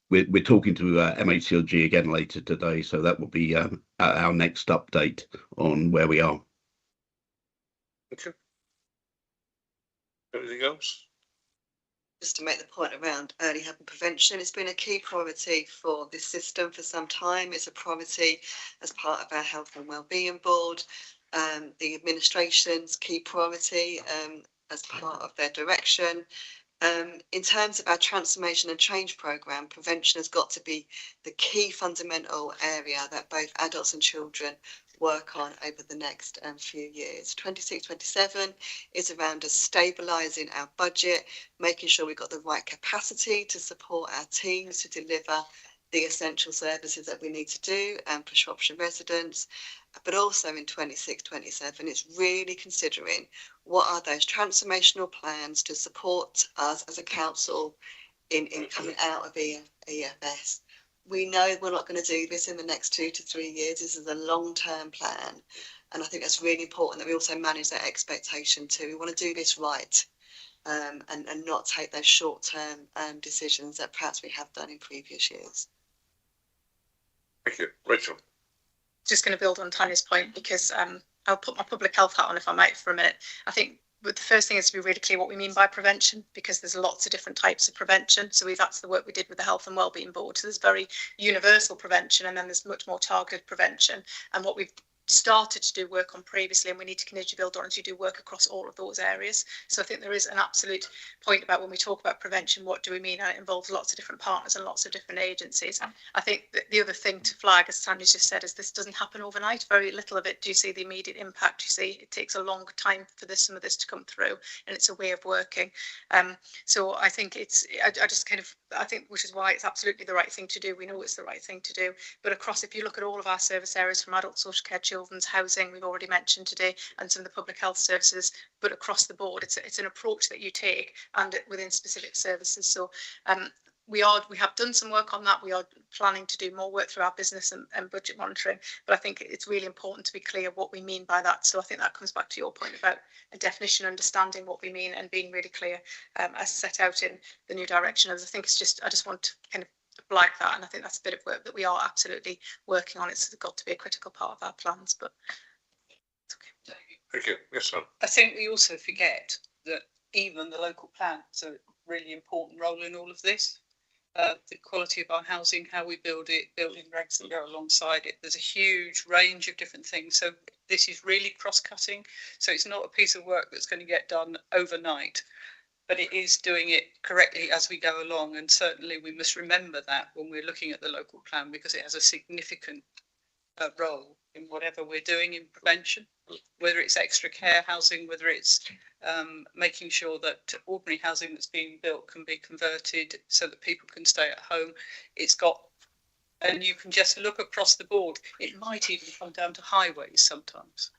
We're talking to MHCLG again later today, so that will be our next update on where we are. Okay. Anything else? Just to make the point around early help and prevention, it's been a key priority for this system for some time. It's a priority as part of our health and wellbeing board. The administration's key priority as part of their direction. In terms of our transformation and change programme, prevention has got to be the key fundamental area that both adults and children work on over the next few years. 26-27 is around us stabilising our budget, making sure we've got the right capacity to support our teams to deliver the essential services that we need to do for Shropshire residents. But also in 26-27, it's really considering what are those transformational plans to support us as a council in coming out of EFS. We know we're not going to do this in the next 2 to 3 years. This is a long-term plan. And I think that's really important that we also manage that expectation too. We want to do this right and not take those short-term decisions that perhaps we have done in previous years. Thank you. Rachel. Just going to build on Tanya's point because I'll put my public health hat on if I might for a minute. I think the first thing is to be really clear what we mean by prevention, because there's lots of different types of prevention. So that's the work we did with the Health and Wellbeing Board. So there's very universal prevention and then there's much more targeted prevention. And what we've started to do work on previously, and we need to continue to build on, as you do work across all of those areas. So I think there is an absolute point about when we talk about prevention, what do we mean? And it involves lots of different partners and lots of different agencies. I think that the other thing to flag, as Tanya's just said, is this doesn't happen overnight. Very little of it do you see the immediate impact. You see it takes a long time for some of this to come through, and it's a way of working. So I think I think which is why it's absolutely the right thing to do. We know it's the right thing to do. But across, if you look at all of our service areas, from adult social care, children's housing, we've already mentioned today, and some of the public health services, but across the board, it's an approach that you take and within specific services. So we have done some work on that. We are planning to do more work through our business and budget monitoring, but I think it's really important to be clear what we mean by that. So I think that comes back to your point about a definition, understanding what we mean and being really clear as set out in the new direction. As I think I just want to kind of flag that, and I think that's a bit of work that we are absolutely working on. It's got to be a critical part of our plans, but it's okay. Thank you. Yes, sir. I think we also forget that even the local plan has a really important role in all of this. The quality of our housing, how we build it, building regs that go alongside it. There's a huge range of different things. So this is really cross-cutting. So it's not a piece of work that's going to get done overnight. but it is doing it correctly as we go along. And certainly we must remember that when we're looking at the local plan, because it has a significant role in whatever we're doing in prevention, whether it's extra care housing, whether it's making sure that ordinary housing that's being built can be converted so that people can stay at home. It's got, and you can just look across the board. It might even come down to highways sometimes.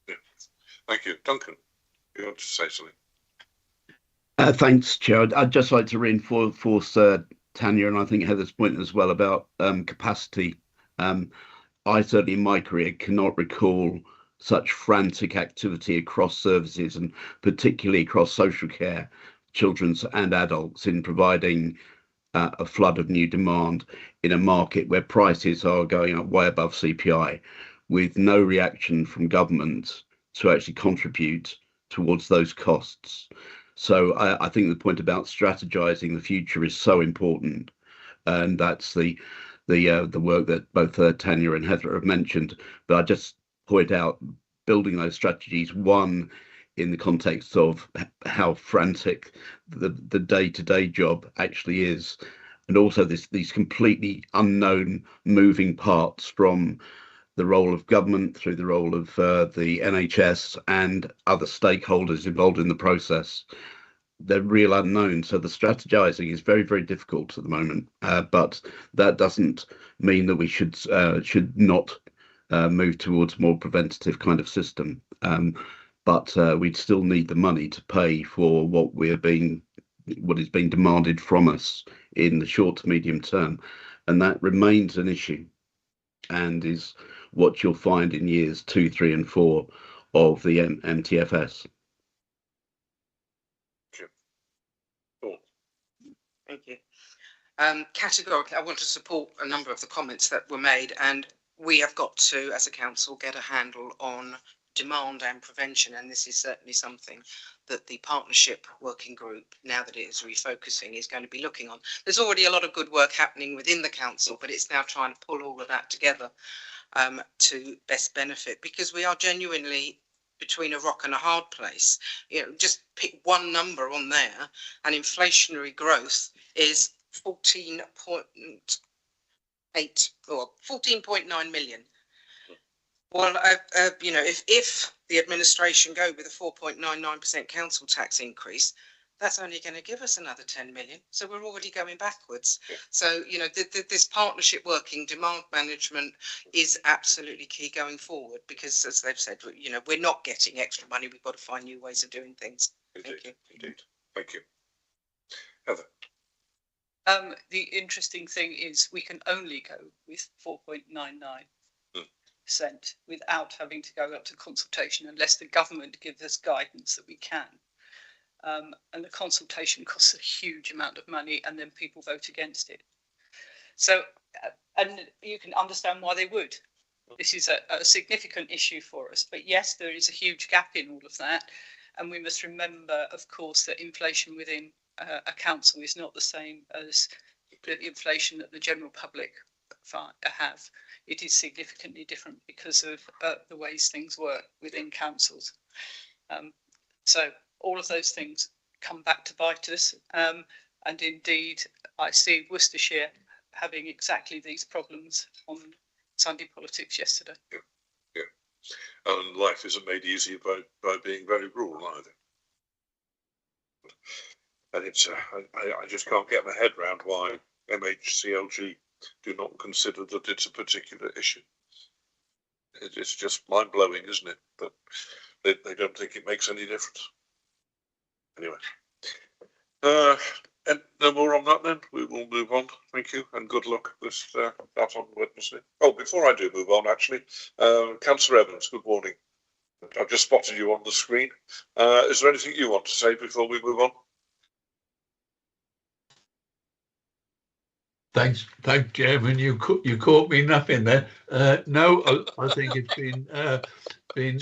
Yeah. Thank you. Duncan, you want to say something? Thanks, Chair. I'd just like to reinforce Tanya, and I think Heather's point as well about capacity. I certainly in my career cannot recall such frantic activity across services, and particularly across social care, children's and adults, in providing a flood of new demand in a market where prices are going up way above CPI, with no reaction from government to actually contribute towards those costs. So I think the point about strategizing the future is so important, and that's the work that both Tanya and Heather have mentioned. But I just point out building those strategies, one in the context of how frantic the day-to-day job actually is, and also these completely unknown moving parts from the role of government through the role of the NHS and other stakeholders involved in the process. They're real unknowns, so the strategizing is very, very difficult at the moment. But that doesn't mean that we should not move towards more preventative kind of system. But we'd still need the money to pay for what is being demanded from us in the short to medium term, and that remains an issue, and is what you'll find in years 2, 3, and 4 of the MTFS. Thank you. Categorically, I want to support a number of the comments that were made, and we have got to, as a council, get a handle on demand and prevention, and this is certainly something that the partnership working group, now that it is refocusing, is going to be looking on. There's already a lot of good work happening within the council, but it's now trying to pull all of that together to best benefit, because we are genuinely between a rock and a hard place. You know, just pick one number on there, and inflationary growth is 14.8 or 14.9 million. Well, you know, if the administration go with a 4.99% council tax increase, that's only going to give us another 10 million. So we're already going backwards. So, you know, this partnership working, demand management is absolutely key going forward, because as they've said, you know, we're not getting extra money. We've got to find new ways of doing things. Thank you. Indeed. Thank you. Heather. The interesting thing is we can only go with 4.99% without having to go up to consultation, unless the government gives us guidance that we can. And the consultation costs a huge amount of money, and then people vote against it. So, and you can understand why they would. This is a significant issue for us. But yes, there is a huge gap in all of that. And we must remember, of course, that inflation within a council is not the same as the inflation that the general public have. It is significantly different because of the ways things work within councils. So all of those things come back to bite us. And indeed, I see Worcestershire having exactly these problems on Sunday Politics yesterday. Yeah. And life isn't made easier by being very rural either. And it's I just can't get my head around why MHCLG do not consider that it's a particular issue. It's just mind-blowing, isn't it? But they don't think it makes any difference. Anyway, and no more on that then. We will move on. Thank you, and good luck with that on Wednesday. Oh, before I do move on, actually, Councillor Evans, good morning. I've just spotted you on the screen. Is there anything you want to say before we move on? Thanks, Chairman. You caught me napping there. No, I think it's been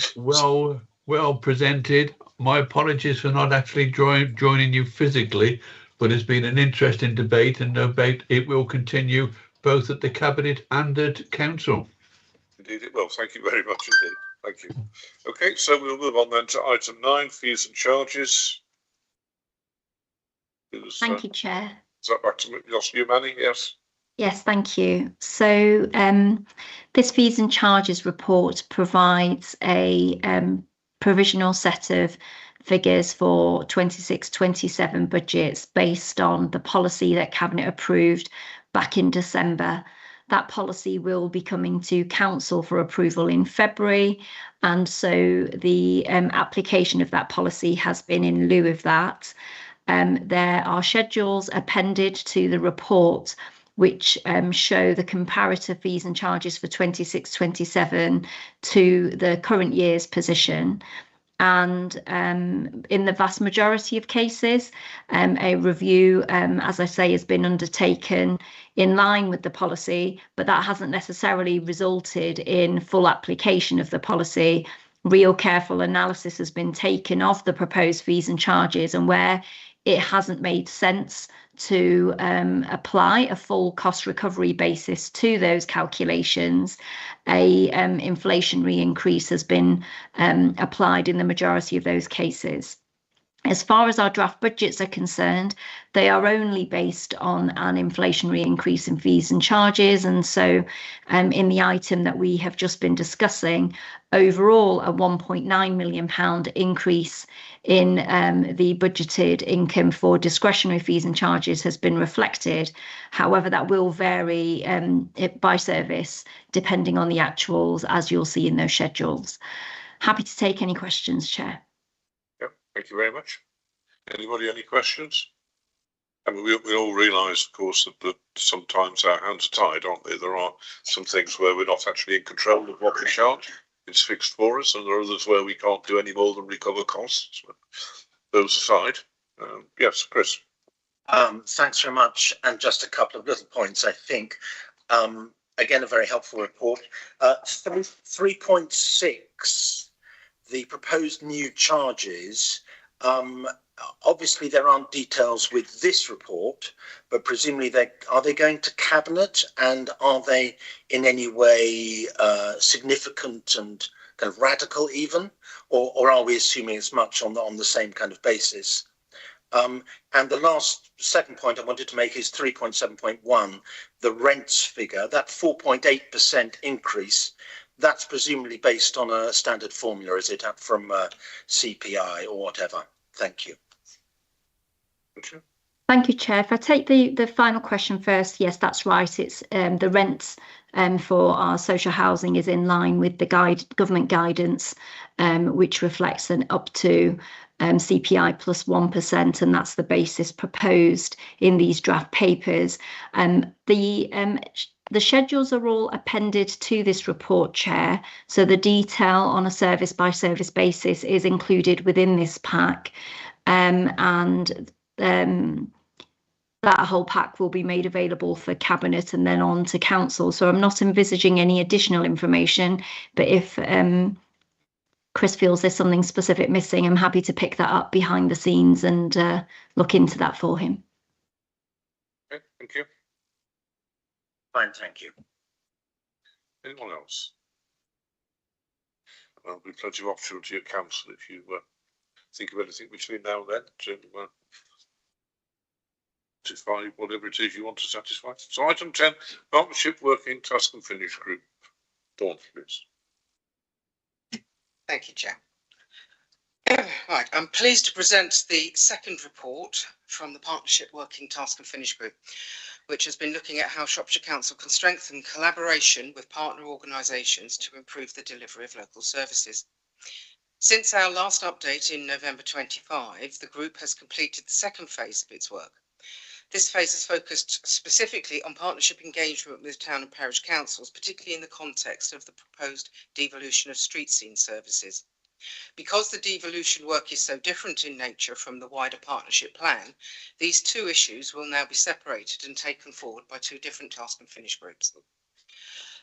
well presented. My apologies for not actually joining you physically, but it's been an interesting debate, and no debate it will continue both at the Cabinet and at Council. Indeed it will. Thank you very much indeed. Thank you. Okay, so we'll move on then to item 9, fees and charges. Thank you, Chair. Is that back to you, Manny? Yes. Yes, thank you. So this fees and charges report provides a provisional set of figures for 26-27 budgets based on the policy that Cabinet approved back in December. That policy will be coming to Council for approval in February, and so the application of that policy has been in lieu of that. There are schedules appended to the report which show the comparative fees and charges for 26-27 to the current year's position. And in the vast majority of cases, a review, as I say, has been undertaken in line with the policy, but that hasn't necessarily resulted in full application of the policy. Real careful analysis has been taken of the proposed fees and charges, and where it hasn't made sense to apply a full cost recovery basis to those calculations, a inflationary increase has been applied in the majority of those cases. As far as our draft budgets are concerned, they are only based on an inflationary increase in fees and charges. And so in the item that we have just been discussing, overall a £1.9 million increase in the budgeted income for discretionary fees and charges has been reflected. However, that will vary by service depending on the actuals, as you'll see in those schedules. Happy to take any questions, Chair. Yep, thank you very much. Anybody, any questions? I mean, we all realise, of course, that sometimes our hands are tied, aren't they? There are some things where we're not actually in control of what we charge. It's fixed for us, and there are others where we can't do any more than recover costs. Those aside, yes, Chris. Thanks very much. And just a couple of little points, I think. Again, a very helpful report. 3.6, the proposed new charges. Obviously, there aren't details with this report, but presumably are they going to Cabinet, and are they in any way significant and kind of radical even, or are we assuming it's much on the same kind of basis? And the second point I wanted to make is 3.7.1, the rents figure, that 4.8% increase. That's presumably based on a standard formula, is it, from CPI or whatever? Thank you. Thank you, Chair. If I take the final question first, yes, that's right. It's the rents for our social housing is in line with the government guidance, which reflects an up to CPI plus 1%, and that's the basis proposed in these draft papers. The schedules are all appended to this report, Chair, so the detail on a service by service basis is included within this pack, and that whole pack will be made available for Cabinet and then on to Council. So I'm not envisaging any additional information, but if Chris feels there's something specific missing, I'm happy to pick that up behind the scenes and look into that for him. Okay, thank you. Fine, thank you. Anyone else? There'll be plenty of opportunity at Council if you think of anything between now and then to satisfy whatever it is you want to satisfy. So item 10, Partnership Working Task and Finish Group. Dawn, please. Thank you, Chair. Right, I'm pleased to present the second report from the Partnership Working Task and Finish Group, which has been looking at how Shropshire Council can strengthen collaboration with partner organisations to improve the delivery of local services. Since our last update in November 25, the group has completed the second phase of its work. This phase is focused specifically on partnership engagement with town and parish councils, particularly in the context of the proposed devolution of street scene services. Because the devolution work is so different in nature from the wider partnership plan, these two issues will now be separated and taken forward by two different task and finish groups.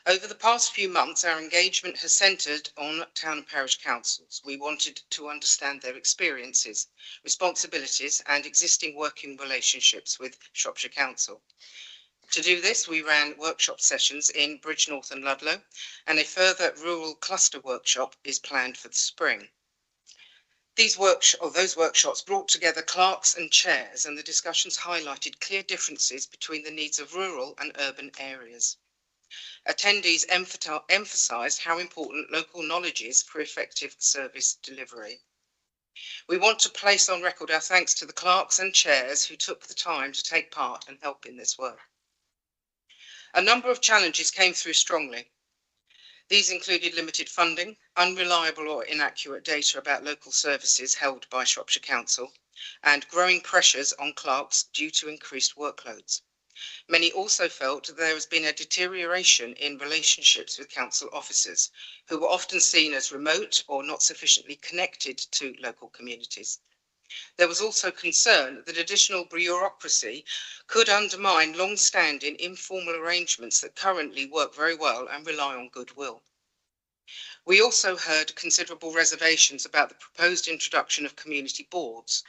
Over the past few months, our engagement has centred on town and parish councils. We wanted to understand their experiences, responsibilities and existing working relationships with Shropshire Council. To do this, we ran workshop sessions in Bridgnorth and Ludlow, and a further rural cluster workshop is planned for the spring. Those workshops brought together clerks and chairs, and the discussions highlighted clear differences between the needs of rural and urban areas. Attendees emphasised how important local knowledge is for effective service delivery. We want to place on record our thanks to the clerks and chairs who took the time to take part and help in this work. A number of challenges came through strongly. These included limited funding, unreliable or inaccurate data about local services held by Shropshire Council, and growing pressures on clerks due to increased workloads. Many also felt that there has been a deterioration in relationships with council officers, who were often seen as remote or not sufficiently connected to local communities. There was also concern that additional bureaucracy could undermine long-standing informal arrangements that currently work very well and rely on goodwill. We also heard considerable reservations about the proposed introduction of community boards.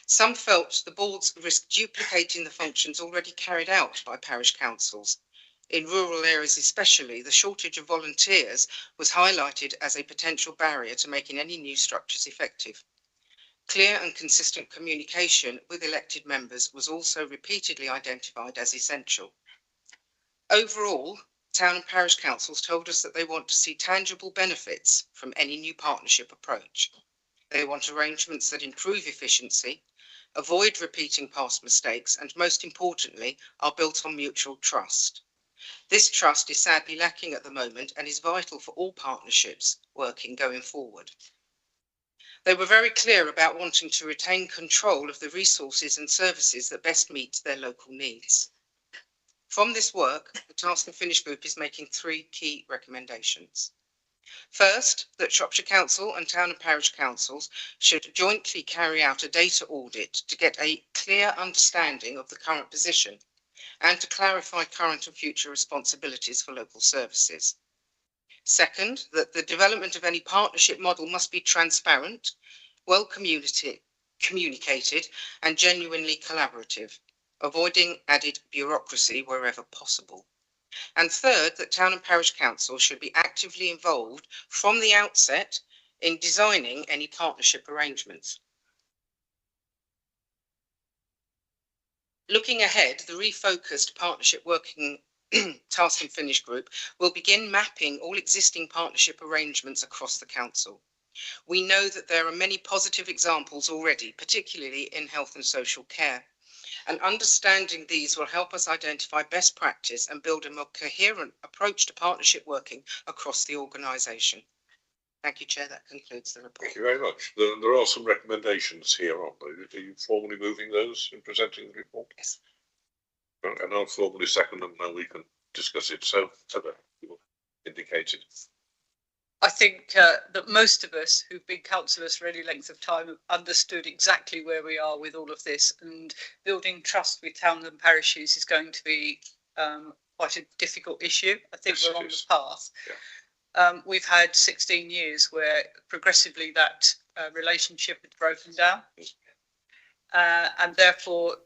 Some felt the boards risk duplicating the functions already carried out by parish councils. In rural areas especially, the shortage of volunteers was highlighted as a potential barrier to making any new structures effective. Clear and consistent communication with elected members was also repeatedly identified as essential. Overall, town and parish councils told us that they want to see tangible benefits from any new partnership approach. They want arrangements that improve efficiency, avoid repeating past mistakes, and most importantly, are built on mutual trust. This trust is sadly lacking at the moment and is vital for all partnerships working going forward. They were very clear about wanting to retain control of the resources and services that best meet their local needs. From this work, the Task and Finish Group is making 3 key recommendations. First, that Shropshire Council and Town and Parish Councils should jointly carry out a data audit to get a clear understanding of the current position and to clarify current and future responsibilities for local services. Second, that the development of any partnership model must be transparent, well communicated and genuinely collaborative, avoiding added bureaucracy wherever possible. And third, that town and parish councils should be actively involved from the outset in designing any partnership arrangements. Looking ahead, the refocused partnership working Task and Finish Group will begin mapping all existing partnership arrangements across the council. We know that there are many positive examples already, particularly in health and social care, and understanding these will help us identify best practice and build a more coherent approach to partnership working across the organisation. Thank you, Chair. That concludes the report. Thank you very much. There are some recommendations here, aren't there? Are you formally moving those in presenting the report? Yes. And I'll formally second them, and we can discuss it. So Heather, you indicated. I think that most of us who've been councillors for any length of time have understood exactly where we are with all of this, and building trust with towns and parishes is going to be quite a difficult issue. I think we're on the path. Yeah. We've had 16 years where progressively that relationship has broken down, and therefore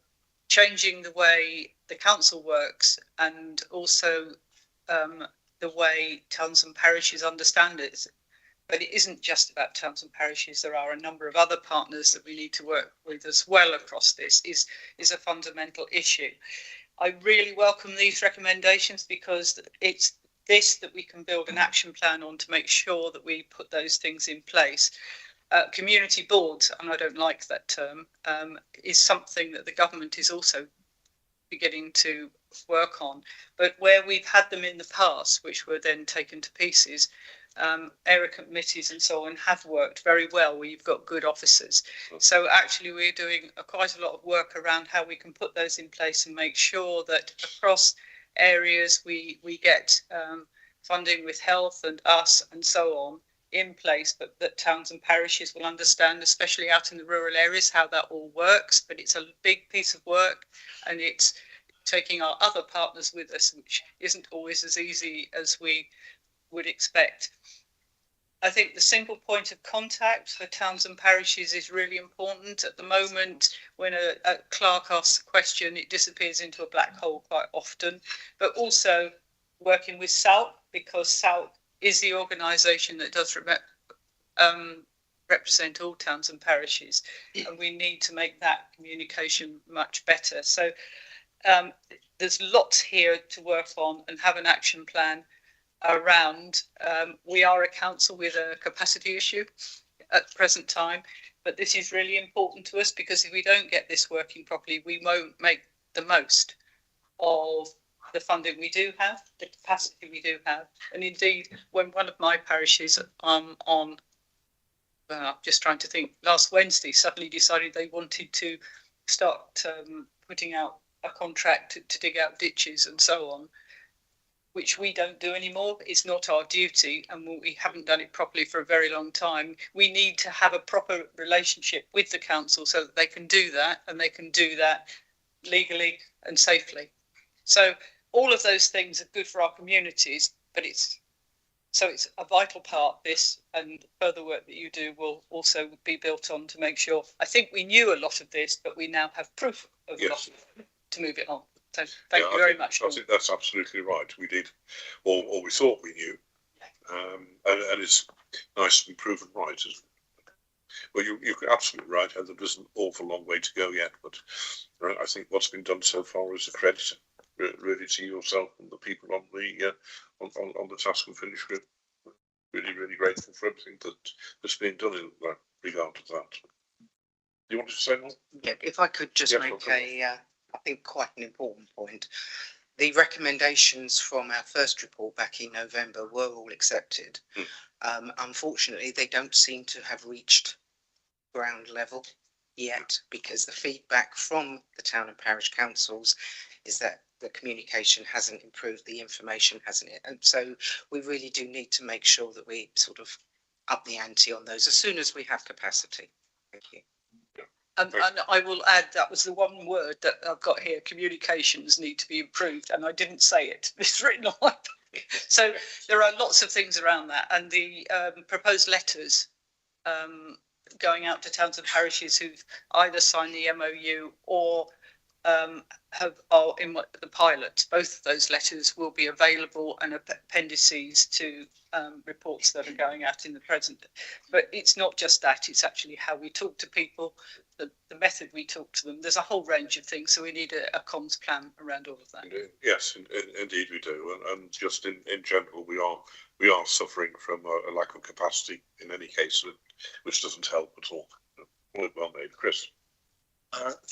changing the way the council works and also the way towns and parishes understand it. But it isn't just about towns and parishes. There are a number of other partners that we need to work with as well across this is a fundamental issue. I really welcome these recommendations because it's this that we can build an action plan on to make sure that we put those things in place. Community boards, and I don't like that term, is something that the government is also beginning to work on. But where we've had them in the past, which were then taken to pieces, area committees and so on have worked very well where you've got good officers. So actually we're doing quite a lot of work around how we can put those in place and make sure that across areas we get funding with health and us and so on in place, but that towns and parishes will understand, especially out in the rural areas, how that all works. But it's a big piece of work, and it's taking our other partners with us, which isn't always as easy as we would expect. I think the single point of contact for towns and parishes is really important. At the moment, when a clerk asks a question, it disappears into a black hole quite often, but also working with SALT, because SALT is the organisation that does represent all towns and parishes, and we need to make that communication much better. So there's lots here to work on and have an action plan around. We are a council with a capacity issue at the present time, but this is really important to us, because if we don't get this working properly, we won't make the most of the funding we do have, the capacity we do have. And indeed, when one of my parishes just trying to think, last Wednesday suddenly decided they wanted to start putting out a contract to dig out ditches and so on, which we don't do anymore. It's not our duty, and we haven't done it properly for a very long time. We need to have a proper relationship with the council so that they can do that, and they can do that legally and safely. So all of those things are good for our communities, but it's a vital part, this, and further work that you do will also be built on to make sure. I think we knew a lot of this, but we now have proof of a lot of it to move it on. So thank you very much. I think that's absolutely right. We did, or we thought we knew, and it's nice to be proven right. Well, you're absolutely right, and there's an awful long way to go yet. But I think what's been done so far is a credit, really, to yourself and the people on the task and finish group. Really grateful for everything that's been done in regard to that. Do you want to say more? Yeah, if I could just make I think quite an important point. The recommendations from our first report back in November were all accepted. Unfortunately, they don't seem to have reached ground level yet, because the feedback from the town and parish councils is that the communication hasn't improved, the information hasn't, and so we really do need to make sure that we sort of up the ante on those as soon as we have capacity. Thank you. And I will add, that was the one word that I've got here: communications need to be improved, and I didn't say it. It's written on my book. So there are lots of things around that, and the proposed letters going out to towns and parishes who've either signed the MOU or are in the pilot. Both of those letters will be available and appendices to reports that are going out in the present. But it's not just that, it's actually how we talk to people, the method we talk to them. There's a whole range of things, so we need a comms plan around all of that. Yes, indeed we do, and just in general we are suffering from a lack of capacity in any case, which doesn't help at all. Well made, Chris.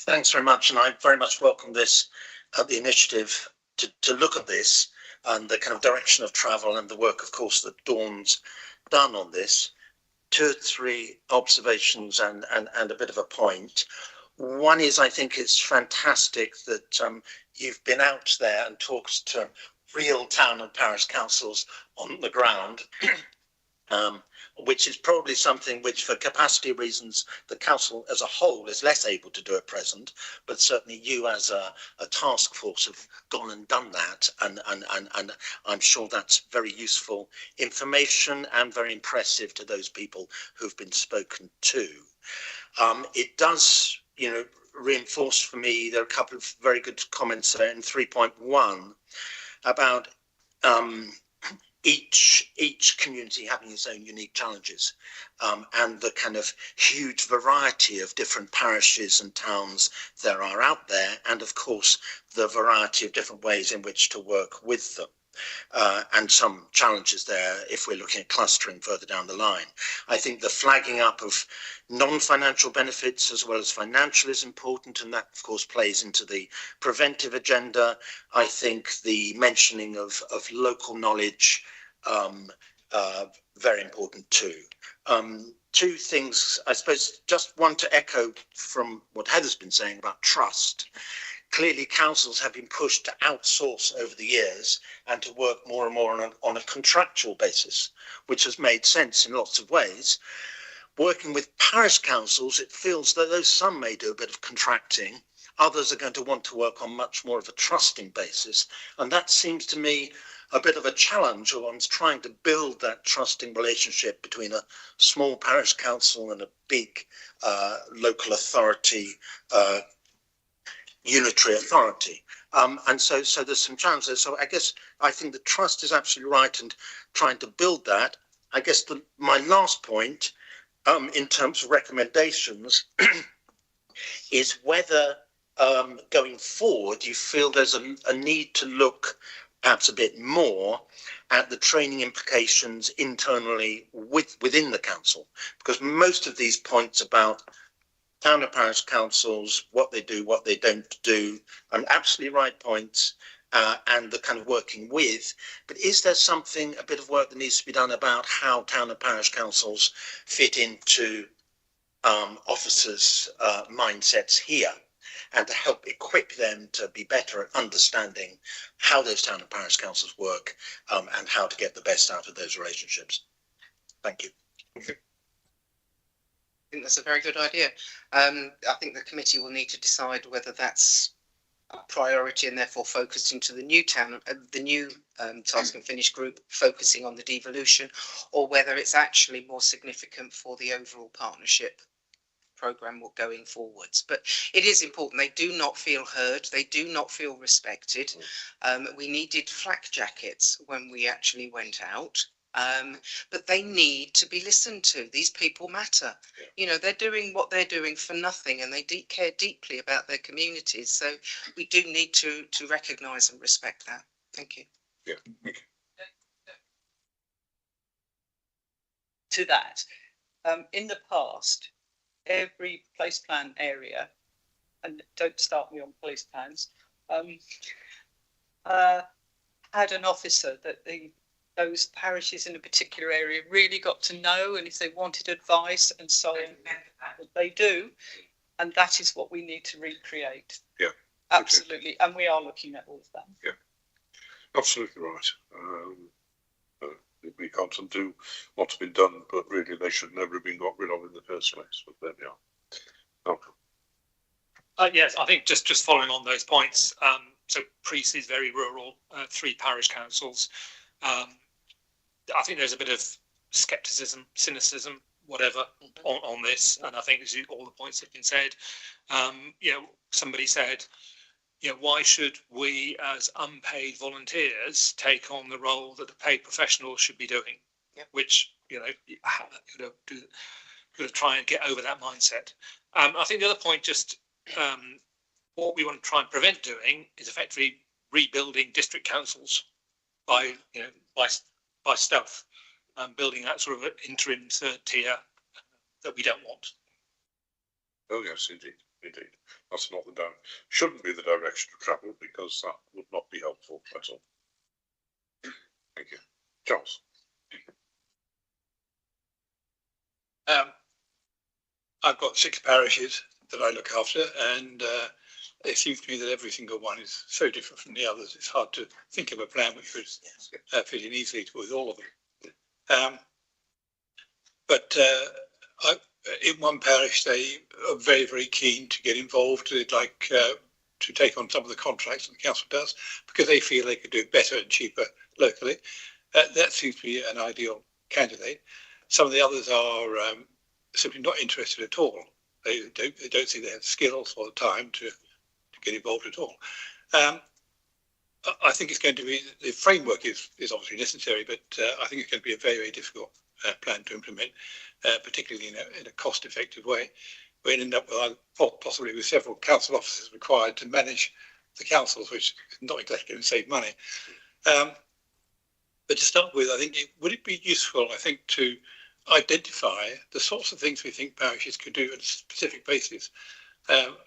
Thanks very much, and I very much welcome this, the initiative to look at this and the kind of direction of travel and the work, of course, that Dawn's done on this. 2 or 3 observations and a bit of a point. One is, I think it's fantastic that you've been out there and talked to real town and parish councils on the ground, which is probably something which, for capacity reasons, the council as a whole is less able to do at present, but certainly you as a task force have gone and done that, and I'm sure that's very useful information and very impressive to those people who've been spoken to. It does, reinforce for me, there are a couple of very good comments there in 3.1 about each community having its own unique challenges, and the kind of huge variety of different parishes and towns there are out there, and of course the variety of different ways in which to work with them, and some challenges there if we're looking at clustering further down the line. I think the flagging up of non-financial benefits as well as financial is important, and that of course plays into the preventive agenda. I think the mentioning of local knowledge, very important too. 2 things, I suppose, just one to echo from what Heather's been saying about trust. Clearly councils have been pushed to outsource over the years and to work more and more on a contractual basis, which has made sense in lots of ways. Working with parish councils, it feels that though some may do a bit of contracting, others are going to want to work on much more of a trusting basis. And that seems to me a bit of a challenge of one's trying to build that trusting relationship between a small parish council and a big local authority, unitary authority. And so there's some challenges. So I think the trust is absolutely right, and trying to build that. I guess my last point, in terms of recommendations is whether going forward you feel there's a need to look perhaps a bit more at the training implications internally within the council, because most of these points about town and parish councils, what they do, what they don't do, are absolutely right points, and the kind of working with. But is there something, a bit of work that needs to be done about how town and parish councils fit into officers' mindsets here, and to help equip them to be better at understanding how those town and parish councils work, and how to get the best out of those relationships? Thank you. I think that's a very good idea. I think the committee will need to decide whether that's a priority and therefore focused into the new task and finish group focusing on the devolution, or whether it's actually more significant for the overall partnership programme going forwards. But it is important. They do not feel heard. They do not feel respected. We needed flak jackets when we actually went out. But they need to be listened to. These people matter. You know, they're doing what they're doing for nothing, and they care deeply about their communities. So we do need to recognise and respect that. Thank you. Yeah. Thank you. To that, in the past, every place plan area, and don't start me on police plans, had an officer that those parishes in a particular area really got to know, and if they wanted advice and so on, they do, and that is what we need to recreate. Yeah, absolutely, and we are looking at all of that. Yeah, absolutely right. We can't undo what's been done, but really they should never have been got rid of in the first place. But there we are. Okay. Yes, I think just following on those points. So Priest is very rural, 3 parish councils. I think there's a bit of scepticism, cynicism, whatever, on this, and I think as all the points have been said. You know, somebody said, you know, why should we as unpaid volunteers take on the role that the paid professionals should be doing? Yep. Which, you know, try and get over that mindset. I think the other point, just what we want to try and prevent doing is effectively rebuilding district councils by, you know, by stealth, building that sort of interim third tier that we don't want. Oh yes, indeed. That's not shouldn't be the direction to travel, because that would not be helpful at all. Thank you. Charles. I've got 6 parishes that I look after, and it seems to me that every single one is so different from the others. It's hard to think of a plan which would fit in easily with all of them. But in one parish, they are very, very keen to get involved. They'd like to take on some of the contracts that the council does, because they feel they could do it better and cheaper locally. That seems to be an ideal candidate. Some of the others are simply not interested at all. They don't think they have the skills or the time to get involved at all. I think it's going to be, the framework is obviously necessary, but I think it's going to be a very, very difficult plan to implement, particularly in a cost-effective way. We'll end up with possibly with several council officers required to manage the councils, which is not exactly going to save money. But to start with, I think would it be useful, I think, to identify the sorts of things we think parishes could do on a specific basis.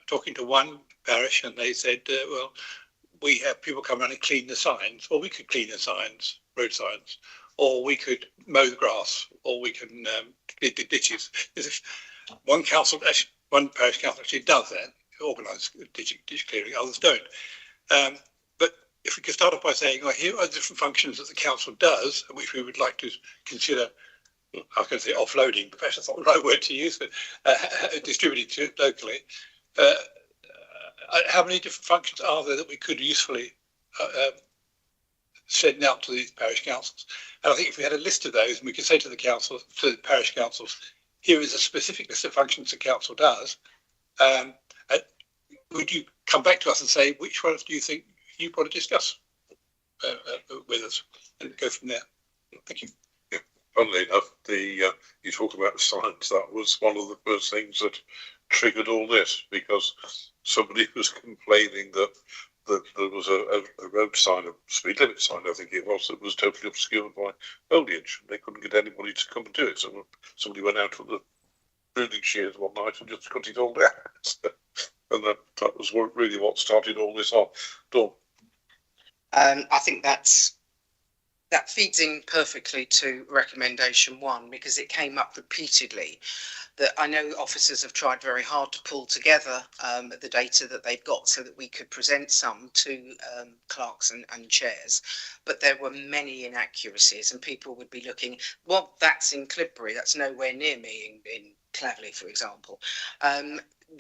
Talking to one parish, and they said, well, we have people come around and clean the signs, or we could clean the signs, road signs, or we could mow the grass, or we can clean the ditches. One parish council actually does that, organise ditch clearing, others don't. But if we could start off by saying, well, here are the different functions that the council does, which we would like to consider, I was going to say offloading, perhaps that's not the right word to use, but distributed locally. How many different functions are there that we could usefully send out to these parish councils? And I think if we had a list of those, and we could say to the parish councils, here is a specific list of functions the council does, would you come back to us and say, which ones do you think you want to discuss with us, and go from there? Thank you. Yeah, funnily enough, you talk about the signs. That was one of the first things that triggered all this, because somebody was complaining that there was a road sign, a speed limit sign, I think it was, that was totally obscured by foliage. They couldn't get anybody to come and do it. So somebody went out with the pruning shears one night and just cut it all down. And that was really what started all this off. Dawn. I think that feeds in perfectly to recommendation 1, because it came up repeatedly that I know officers have tried very hard to pull together the data that they've got so that we could present some to clerks and chairs, but there were many inaccuracies, and people would be looking, well, that's in Clibbury, that's nowhere near me in Clavely, for example.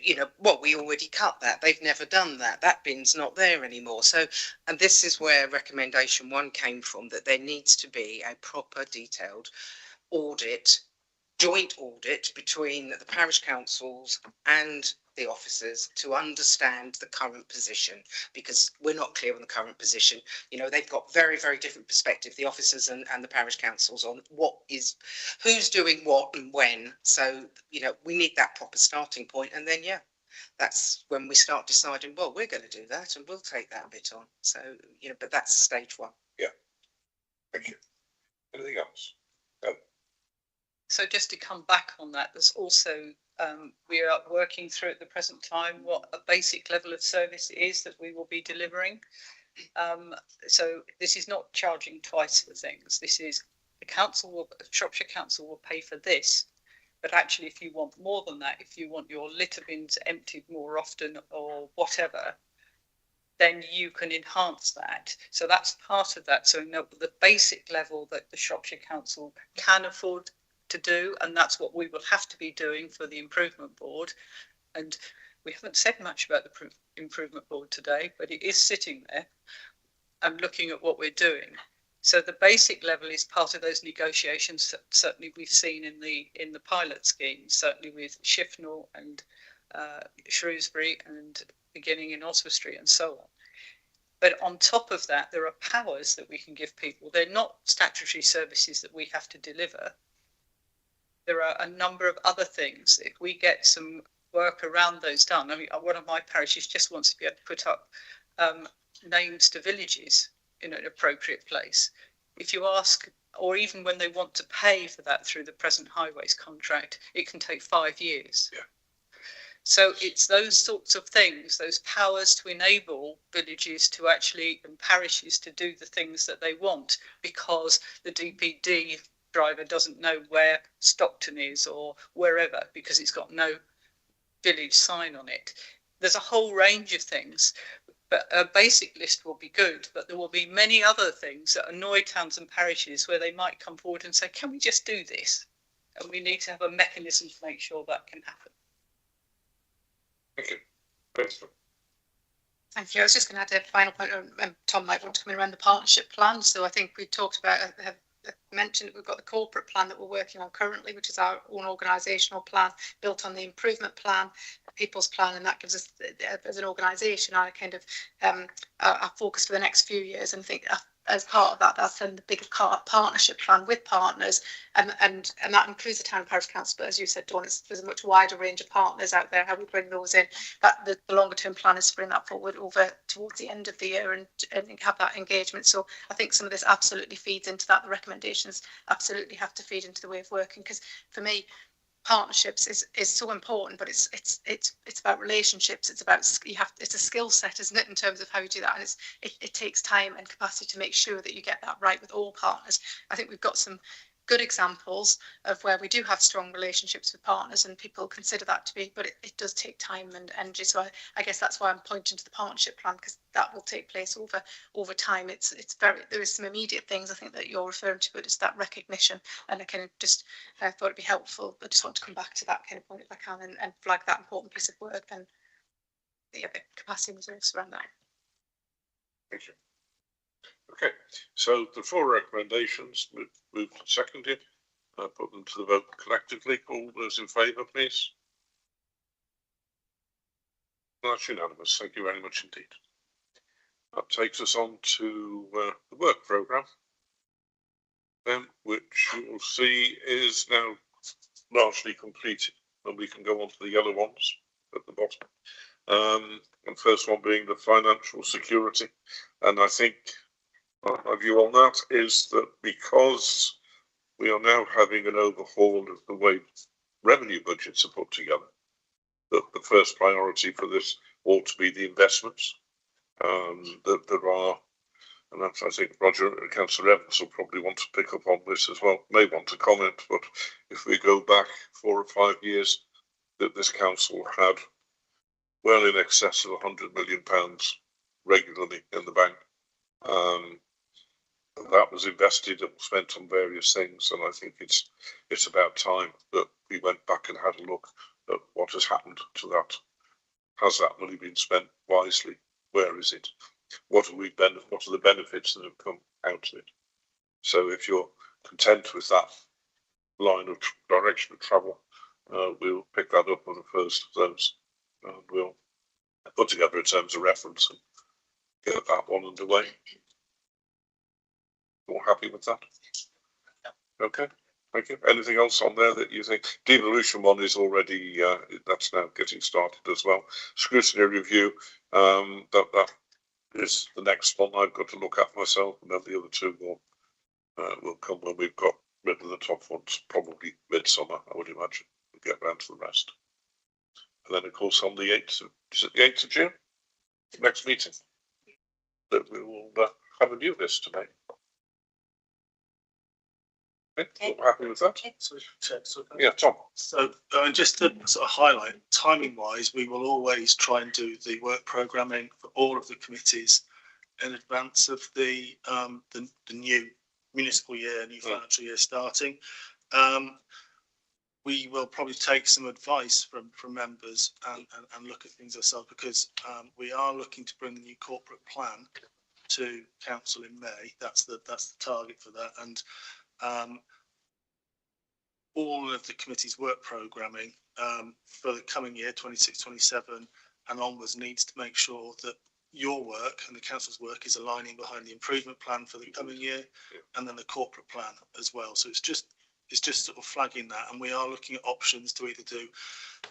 You know, well, we already cut that. They've never done that. That bin's not there anymore. So, and this is where recommendation 1 came from, that there needs to be a proper detailed audit, joint audit between the parish councils and the officers to understand the current position, because we're not clear on the current position. You know, they've got very, very different perspective, the officers and the parish councils, on who's doing what and when. So, you know, we need that proper starting point, and then, yeah, that's when we start deciding, well, we're going to do that and we'll take that bit on. So, you know, but that's stage 1. Yeah. Thank you. Anything else? So just to come back on that, there's also, we are working through at the present time what a basic level of service is that we will be delivering. So this is not charging twice for things. This is Shropshire Council will pay for this. But actually, if you want more than that, if you want your litter bins emptied more often or whatever, then you can enhance that. So that's part of that. So the basic level that the Shropshire Council can afford to do, and that's what we will have to be doing for the improvement board. And we haven't said much about the improvement board today, but it is sitting there and looking at what we're doing. So the basic level is part of those negotiations that certainly we've seen in the pilot scheme, certainly with Shifnal and Shrewsbury and beginning in Oswestry and so on. But on top of that, there are powers that we can give people. They're not statutory services that we have to deliver. There are a number of other things. If we get some work around those done, I mean, one of my parishes just wants to be able to put up names to villages in an appropriate place. If you ask, or even when they want to pay for that through the present highways contract, it can take 5 years. Yeah. So it's those sorts of things, those powers to enable villages to actually, and parishes to do the things that they want, because the DPD driver doesn't know where Stockton is or wherever, because it's got no village sign on it. There's a whole range of things, but a basic list will be good, but there will be many other things that annoy towns and parishes where they might come forward and say, can we just do this? And we need to have a mechanism to make sure that can happen. Thank you. Thanks. Thank you. I was just going to add a final point, and Tom might want to come in around the partnership plan. So I think we talked about, have mentioned, we've got the corporate plan that we're working on currently, which is our own organisational plan built on the improvement plan, people's plan, and that gives us, as an organisation, our kind of our focus for the next few years. And I think as part of that, that's then the bigger partnership plan with partners, and that includes the town and parish council. But as you said, Dawn, there's a much wider range of partners out there. How we bring those in, that the longer term plan is to bring that forward over towards the end of the year and have that engagement. So I think some of this absolutely feeds into that. The recommendations absolutely have to feed into the way of working, because for me, partnerships is so important, but it's about relationships. It's about, it's a skill set, isn't it, in terms of how you do that, and it takes time and capacity to make sure that you get that right with all partners. I think we've got some good examples of where we do have strong relationships with partners, and people consider that to be, but it does take time and energy. So I guess that's why I'm pointing to the partnership plan, because that will take place over time. It's very, there is some immediate things I think that you're referring to, but it's that recognition, and I kind of just thought it'd be helpful. I just want to come back to that kind of point if I can, and flag that important piece of work, and the capacity and resource around that. Thank you. Okay, so the 4 recommendations, moved and seconded. Put them to the vote collectively. All those in favour, please. That's unanimous. Thank you very much indeed. That takes us on to the work programme. which you will see is now largely completed, and we can go on to the yellow ones at the bottom. And first one being the financial security. And I think my view on that is that because we are now having an overhaul of the way revenue budgets are put together, that the first priority for this ought to be the investments. That there are, and that's, I think Roger and Councillor Evans will probably want to pick up on this as well, may want to comment, but if we go back 4 or 5 years, that this council had well in excess of £100 million regularly in the bank. That was invested and spent on various things, and I think it's about time that we went back and had a look at what has happened to that. Has that money been spent wisely? Where is it? What are the benefits that have come out of it? So if you're content with that line of direction of travel, we'll pick that up on the first of those, and we'll put together terms of reference and get that one underway. All happy with that? Okay, thank you. Anything else on there that you think? Devolution one is already, that's now getting started as well. Scrutiny review, that is the next one I've got to look at myself, and then the other two will come when we've got rid of the top ones, probably midsummer, I would imagine. We'll get round to the rest. And then, of course, on the 8th of, is it the 8th of June? Next meeting, that we will have a new list to make. Okay. Happy with that? Yeah, Tom. So just to sort of highlight, timing wise, we will always try and do the work programming for all of the committees in advance of the new municipal year, new financial year starting. We will probably take some advice from members and look at things ourselves, because we are looking to bring the new corporate plan to council in May. That's the target for that, and all of the committee's work programming for the coming year 26-27 and onwards needs to make sure that your work and the council's work is aligning behind the improvement plan for the coming year, and then the corporate plan as well. So it's just sort of flagging that, and we are looking at options to either do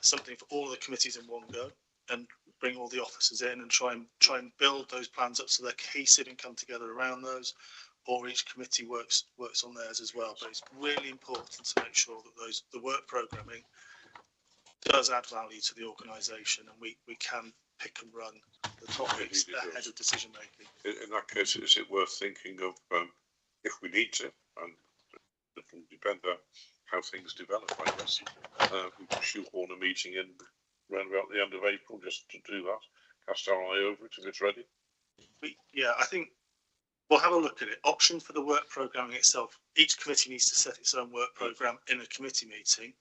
something for all the committees in one go and bring all the officers in and try and build those plans up so they're cohesive and come together around those, or each committee works on theirs as well. But it's really important to make sure that the work programming does add value to the organisation, and we can pick and run the topics ahead of decision making. In that case, is it worth thinking of, if we need to, and it will depend on how things develop, I guess, we can shoehorn a meeting in around about the end of April just to do that, cast our eye over it if it's ready. I think we'll have a look at it. Option for the work programming itself. Each committee needs to set its own work programme in a committee meeting,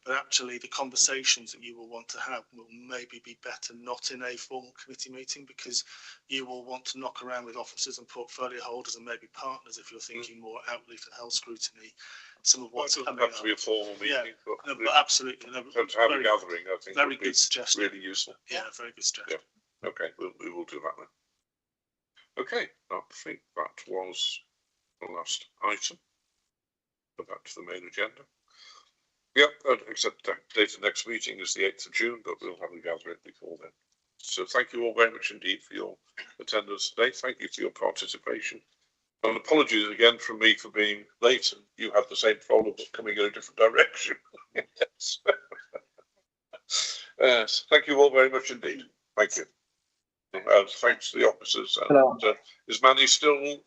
but actually the conversations that you will want to have will maybe be better not in a formal committee meeting, because you will want to knock around with officers and portfolio holders and maybe partners if you're thinking more outly for health scrutiny. Some of what's coming up. It doesn't have to be a formal meeting, but absolutely. No, to have a gathering, I think, very good suggestion. Really useful. Yeah, very good suggestion. Yeah. Okay, we will do that then. Okay, I think that was the last item. Go back to the main agenda. Yeah, except the date of next meeting is the 8th of June, but we'll have a gathering before then. So thank you all very much indeed for your attendance today. Thank you for your participation. And apologies again from me for being late, and you had the same problem but coming in a different direction. Yes. Yes, thank you all very much indeed. Thank you. Thanks to the officers. And, is Manny still